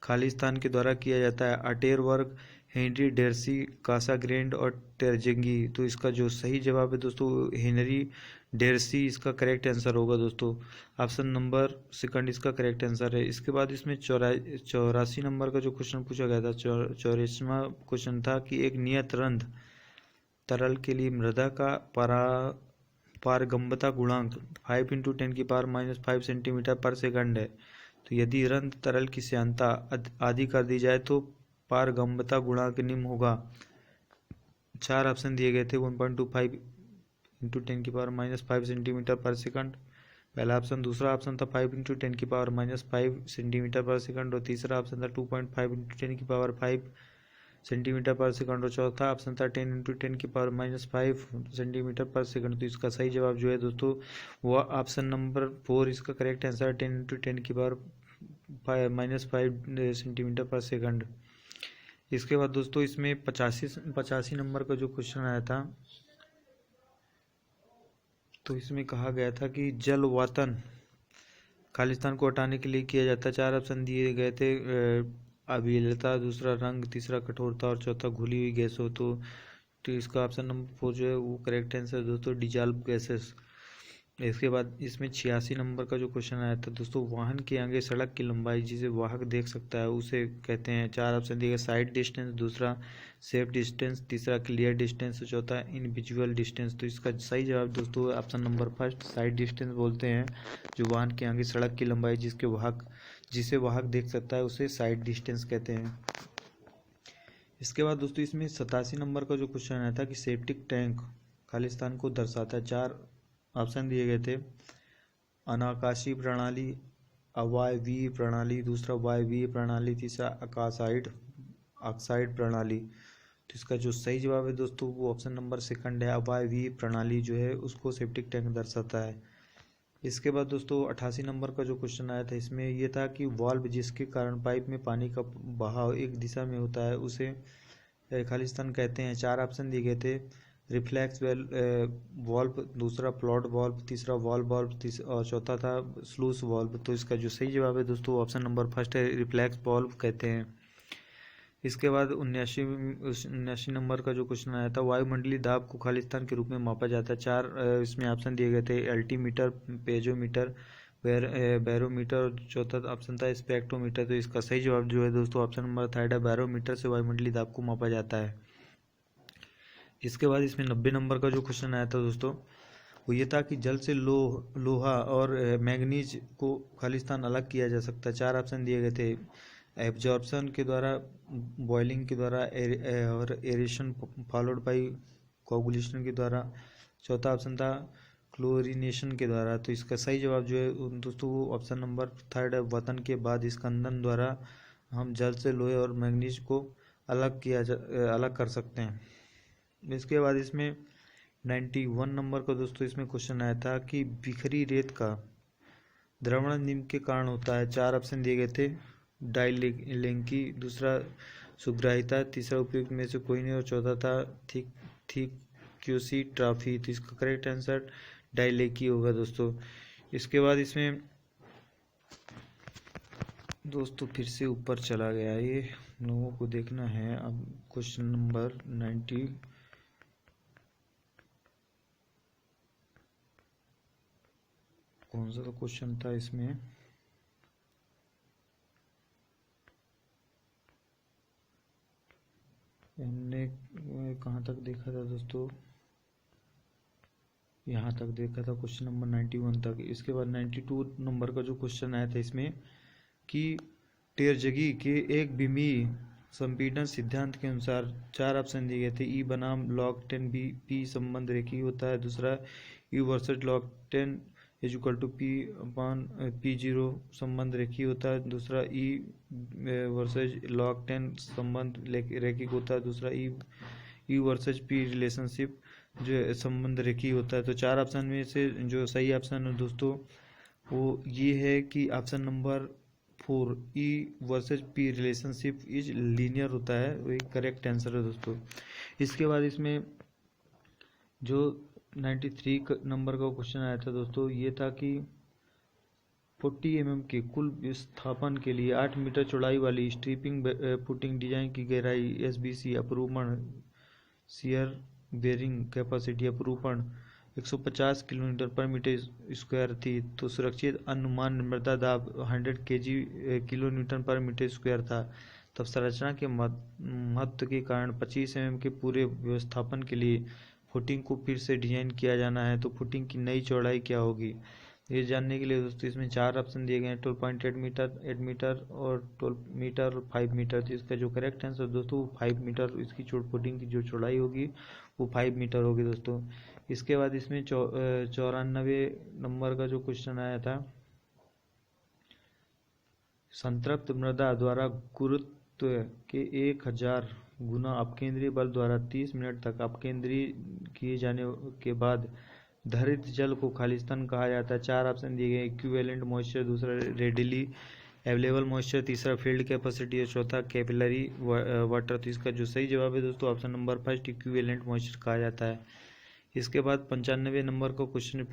खालिस्तान के द्वारा किया जाता है। अटेरवर्ग, हेनरी डेर्सी, कासाग्रैंड और टेरजेंगी। तो इसका जो सही जवाब है दोस्तों हेनरी डेर्सी इसका करेक्ट आंसर होगा दोस्तों। ऑप्शन नंबर सेकंड इसका करेक्ट आंसर है। इसके बाद इसमें 84 नंबर का जो क्वेश्चन पूछा गया था, 84वां क्वेश्चन था कि एक नियत रंध्र तरल के लिए मृदा का पारगम्यता गुणांक 5 × 10⁻⁵ सेंटीमीटर पर सेकंड है। तो यदि रंध्र तरल की श्यानता आदि कर दी जाए तो पारगम्यता गुणांक निम्न होगा। 4 ऑप्शन दिए गए थे। 1.25 × 10⁻⁵ सेंटीमीटर पर सेकंड पहला ऑप्शन। दूसरा ऑप्शन था 5 × 10⁻⁵ सेंटीमीटर पर सेकंड और तीसरा ऑप्शन था 2.5 × 10⁵ सेंटीमीटर पर सेकंड और चौथा ऑप्शन था 10 × 10⁻⁵ सेंटीमीटर पर सेकंड। तो इसका सही जवाब जो है दोस्तों वो ऑप्शन नंबर 4 इसका करेक्ट आंसर है 10 × 10⁻⁵ सेंटीमीटर पर सेकंड। इसके बाद दोस्तों इसमें 85 नंबर का जो क्वेश्चन आया था तो इसमें कहा गया था कि जलवातन खालिस्तान को हटाने के लिए किया जाता है। 4 ऑप्शन दिए गए थे। अविलता, दूसरा रंग, तीसरा कठोरता और चौथा घुली हुई गैस हो। तो इसका ऑप्शन नंबर 4 जो है वो करेक्ट आंसर दोस्तों डिजॉल्व गैसेस। इसके बाद इसमें 86 नंबर का जो क्वेश्चन आया था दोस्तों वाहन के आगे सड़क की लंबाई जिसे वाहक देख सकता है उसे कहते हैं। 4 ऑप्शन दिए गए साइड डिस्टेंस, दूसरा सेफ डिस्टेंस, तीसरा क्लियर डिस्टेंस और चौथा इनविजुअल डिस्टेंस। तो इसका सही जवाब दोस्तों option number first side distance बोलते हैं। जो वाहन के आगे सड़क की लंबाई जिसे वाहक देख सकता है उसे साइड डिस्टेंस कहते हैं। इसके बाद दोस्तों इसमें 87 नंबर का जो क्वेश्चन आया था कि सेप्टिक टैंक खालिस्तान को दर्शाता है। 4 ऑप्शन दिए गए थे। अनाकाशीय प्रणाली, अवायवीय प्रणाली, दूसरा वायवीय प्रणाली, तीसरा ऑक्साइड प्रणाली। तो इसका जो सही जवाब है दोस्तों वो ऑप्शन नंबर सेकंड है। अवायवीय प्रणाली जो है उसको सेप्टिक टैंक दर्शाता है। इसके बाद दोस्तों 88 नंबर का जो क्वेश्चन आया था इसमें ये था कि वाल्व जिसके कारण पाइप में पानी का बहाव एक दिशा में होता है उसे खालिस्तान कहते हैं। 4 ऑप्शन दिए गए थे। रिफ्लेक्स वाल्व, दूसरा प्लॉट वाल्व, तीसरा वॉल वाल्व और चौथा था स्लूस वाल्व। तो इसका जो सही जवाब है दोस्तों ऑप्शन नंबर फर्स्ट है, रिफ्लेक्स वाल्व कहते हैं। इसके बाद 79 नंबर का जो क्वेश्चन आया था वायुमंडलीय दाब को खालिस्तान के रूप में मापा जाता है। 4 इसमें ऑप्शन दिए गए थे। एल्टीमीटर, पेजोमीटर, बैरोमीटर और चौथा ऑप्शन था स्पेक्ट्रोमीटर। तो इसका सही जवाब जो है दोस्तों ऑप्शन नंबर थर्ड है, बैरोमीटर से वायुमंडलीय दाब को मापा जाता है। इसके बाद इसमें 90 नंबर का जो क्वेश्चन आया था दोस्तों वो ये था कि जल से लोहा और मैंगनीज को खालिस्तान अलग किया जा सकता है। 4 ऑप्शन दिए गए थे। एब्जॉर्प्शन के द्वारा, बॉइलिंग के द्वारा और एरेशन फॉलोड बाई कोगुलेशन के द्वारा, चौथा ऑप्शन था क्लोरिनेशन के द्वारा। तो इसका सही जवाब जो है दोस्तों वो ऑप्शन नंबर थर्ड है, वतन के बाद स्कंदन द्वारा हम जल से लोहे और मैंगनीज को अलग कर सकते हैं। इसके बाद इसमें 91 नंबर का दोस्तों इसमें क्वेश्चन आया था कि बिखरी रेत का द्रवण निम्न के कारण होता है। 4 ऑप्शन दिए गए थे। डाइलेंकी, दूसरा सुग्राहिता, तीसरा उपयुक्त में से कोई नहीं और चौथा था थिक्यूसी ट्रॉफी। तो इसका करेक्ट आंसर डाइलेंकी होगा दोस्तों। इसके बाद इसमें दोस्तों फिर से ऊपर चला गया, ये लोगों को देखना है। अब क्वेश्चन नंबर 90 कौन सा क्वेश्चन था इसमें, हमने कहाँ तक देखा था दोस्तों, यहाँ तक देखा था क्वेश्चन नंबर 91 तक। इसके बाद 92 नंबर का जो क्वेश्चन आया था इसमें कि टेरजगी के एक बिमीय संपीड़न सिद्धांत के अनुसार 4 ऑप्शन दिए गए थे। ई बनाम log 10 पी संबंध रेखीय होता है। दूसरा यू वर्सेज log 10 = P/P0 संबंध रेखीय होता है। दूसरा ई वर्सेज log 10 संबंध रेखिक होता है। दूसरा ई वर्सेज पी रिलेशनशिप जो संबंध रेखीय होता है। तो 4 ऑप्शन में से जो सही ऑप्शन है दोस्तों वो ये है कि option number 4 E versus P relationship is linear होता है, वही करेक्ट आंसर है दोस्तों। इसके बाद इसमें जो 93 नंबर का क्वेश्चन आया था दोस्तों, ये था कि 40 mm के कुल विस्थापन के लिए 8 मीटर चौड़ाई वाली स्ट्रिपिंग पुटिंग डिजाइन की गहराई SBC अपरूपण शियर बेरिंग कैपेसिटी अपरूपण 150 किलोमीटर पर मीटर स्क्वायर थी, तो सुरक्षित अनुमान मृदा दाब 100 किलो न्यूटन पर मीटर स्क्वायर था। तब संरचना के महत्व के कारण 25 mm के पूरे व्यवस्थापन के लिए फुटिंग को फिर से डिजाइन किया जाना है। तो फुटिंग की नई चौड़ाई क्या होगी, ये जानने के लिए दोस्तों इसमें 4 ऑप्शन दिए गए हैं, 12.8 मीटर, 8 मीटर और 12 मीटर और 5 मीटर। तो इसका जो करेक्ट आंसर दोस्तों 5 मीटर, इसकी फुटिंग की जो चौड़ाई होगी वो 5 मीटर होगी दोस्तों। इसके बाद इसमें 94 नंबर का जो क्वेश्चन आया था, संतृप्त मृदा द्वारा गुरुत्व के 1000 गुना अपकेंद्रीय बल द्वारा 30 मिनट तक अपकेंद्रीय किए जाने के बाद धरित जल को खालिस्तान कहा जाता है। 4 ऑप्शन दिए गए, इक्विवेलेंट मॉइस्चर, दूसरा रेडिली अवेलेबल मॉइस्चर, तीसरा फील्ड कैपेसिटी और चौथा कैपिलरी वाटर। तो इसका जो सही जवाब है दोस्तों option number first, equivalent moisture कहा जाता है। इसके बाद 95 नंबर का क्वेश्चन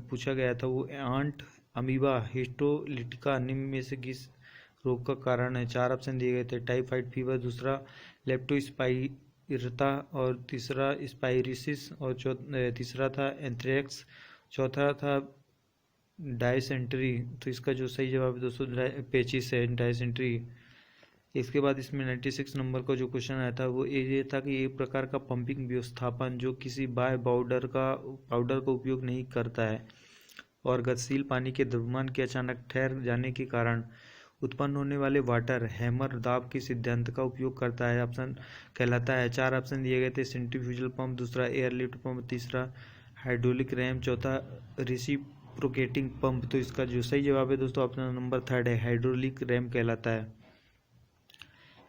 पूछा गया था, वो आंट अमीबा हिस्टोलिटिका निम्न में से किस रोग का कारण है। 4 ऑप्शन दिए गए थे, टाइफाइड फीवर, दूसरा लेप्टोस्पाइरता और तीसरा स्पाइरिसिस और तीसरा था एंथ्रेक्स, चौथा था डायसेंट्री। तो इसका जो सही जवाब है दोस्तों पेचिस है, डायसेंट्री। इसके बाद इसमें 96 नंबर का जो क्वेश्चन आया था वो ये था कि एक प्रकार का पंपिंग व्यवस्थापन जो किसी बाह्य पाउडर का उपयोग नहीं करता है और गतिशील पानी के द्रव्यमान के अचानक ठहर जाने के कारण उत्पन्न होने वाले वाटर हैमर दाब के सिद्धांत का उपयोग करता है, ऑप्शन कहलाता है। 4 ऑप्शन दिए गए थे, सेंट्रीफ्यूजल पंप, दूसरा एयरलिफ्ट पंप, तीसरा हाइड्रोलिक रैम, चौथा रेसिप्रोकेटिंग पंप। तो इसका जो सही जवाब है दोस्तों ऑप्शन नंबर थर्ड है, हाइड्रोलिक रैम कहलाता है।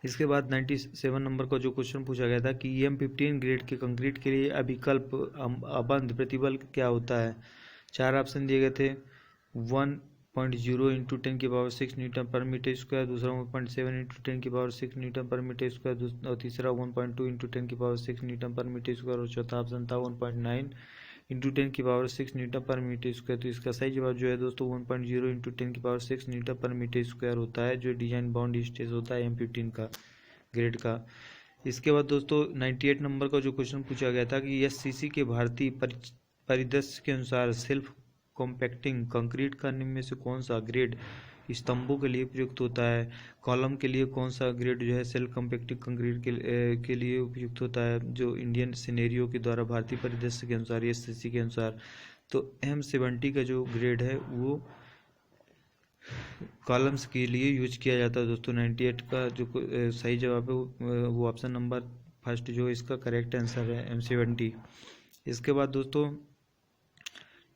इसके बाद 97 नंबर का जो क्वेश्चन पूछा गया था कि EM15 ग्रेड के कंक्रीट के लिए अभिकल्प अबंध प्रतिबल क्या होता है। 4 ऑप्शन दिए गए थे, 1.0 इंटू 10 की पावर 6 न्यूटन पर मीटर स्क्वायर, दूसरा 1.7 इंटू 10 की पावर 6 न्यूटन पर मीटर स्क्वायर और तीसरा 1.2 इंटू 10 की पावर 6 न्यूटन पर मीटर स्क्वायर और चौथा ऑप्शन था 1.9 इंटू 10 की पावर 6 न्यूटन पर मीटर स्क्वायर। तो इसका सही जवाब जो है दोस्तों 1.0 इंटू 10 की पावर 6 न्यूटन पर मीटर स्क्वायर होता है, जो डिजाइन बाउंड स्टेज होता है M15 का ग्रेड का। इसके बाद दोस्तों 98 नंबर का जो क्वेश्चन पूछा गया था कि SCC के भारतीय परिदृश्य के अनुसार सेल्फ कॉम्पैक्टिंग कंक्रीट का निम्न में से कौन सा ग्रेड स्तंभों के लिए प्रयुक्त होता है। कॉलम के लिए कौन सा ग्रेड जो है सेल्फ कॉम्पैक्टिंग कंक्रीट के लिए उपयुक्त होता है, जो इंडियन सिनेरियो के द्वारा भारतीय परिदृश्य के अनुसार SCC के अनुसार। तो M70 का जो ग्रेड है वो कॉलम्स के लिए यूज किया जाता है दोस्तों। 98 का जो सही जवाब है वो ऑप्शन नंबर फर्स्ट जो इसका करेक्ट आंसर है M70। इसके बाद दोस्तों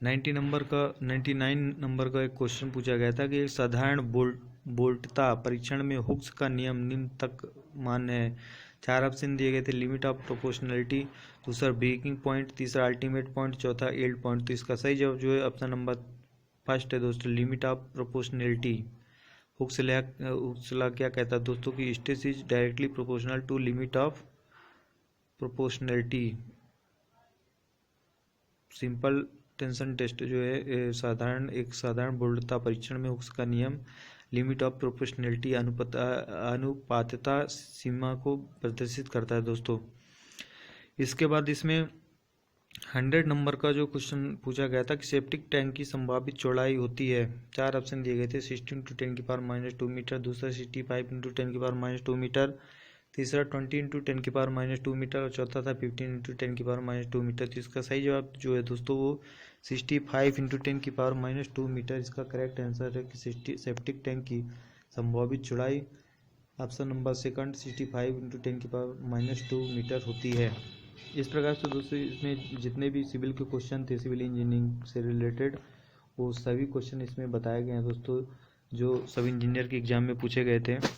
99 नंबर का एक क्वेश्चन पूछा गया था कि एक साधारण बोल्टता परीक्षण में हुक्स का नियम निम्न तक मान्य है। 4 ऑप्शन दिए गए थे, लिमिट ऑफ प्रोपोर्शनलिटी, दूसरा ब्रेकिंग पॉइंट, तीसरा अल्टीमेट पॉइंट, चौथा यील्ड पॉइंट। तो इसका सही जवाब जो है ऑप्शन नंबर फर्स्ट है दोस्तों, limit of proportionality. Hooke's law क्या कहता है दोस्तों कि stress is directly proportional to limit of proportionality. Simple tension test जो है एक साधारण बोल्टता परीक्षण में हुक्स का नियम लिमिट ऑफ प्रोपोर्शनलिटी अनुपातता सीमा को प्रदर्शित करता है दोस्तों। इसके बाद इसमें 100 नंबर का जो क्वेश्चन पूछा गया था कि सेप्टिक टैंक की संभावित चौड़ाई होती है। 4 ऑप्शन दिए गए थे, 16 इंटू 10 की पावर -2 मीटर, दूसरा 65 इंटू 10 की पावर -2 मीटर, तीसरा 20 इंटू 10 की पावर -2 मीटर और चौथा था 15 इंटू 10 की पावर -2 मीटर। तो इसका सही जवाब जो है दोस्तों वो 65 इंटू 10 की पावर -2 मीटर इसका करेक्ट आंसर है कि सेप्टिक टैंक की संभावित चौड़ाई ऑप्शन नंबर सेकंड 65 इंटू 10 की पावर -2 मीटर होती है। इस प्रकार से दोस्तों इसमें जितने भी सिविल के क्वेश्चन थे सिविल इंजीनियरिंग से रिलेटेड वो सभी क्वेश्चन इसमें बताए गए हैं दोस्तों, जो सब इंजीनियर के एग्जाम में पूछे गए थे।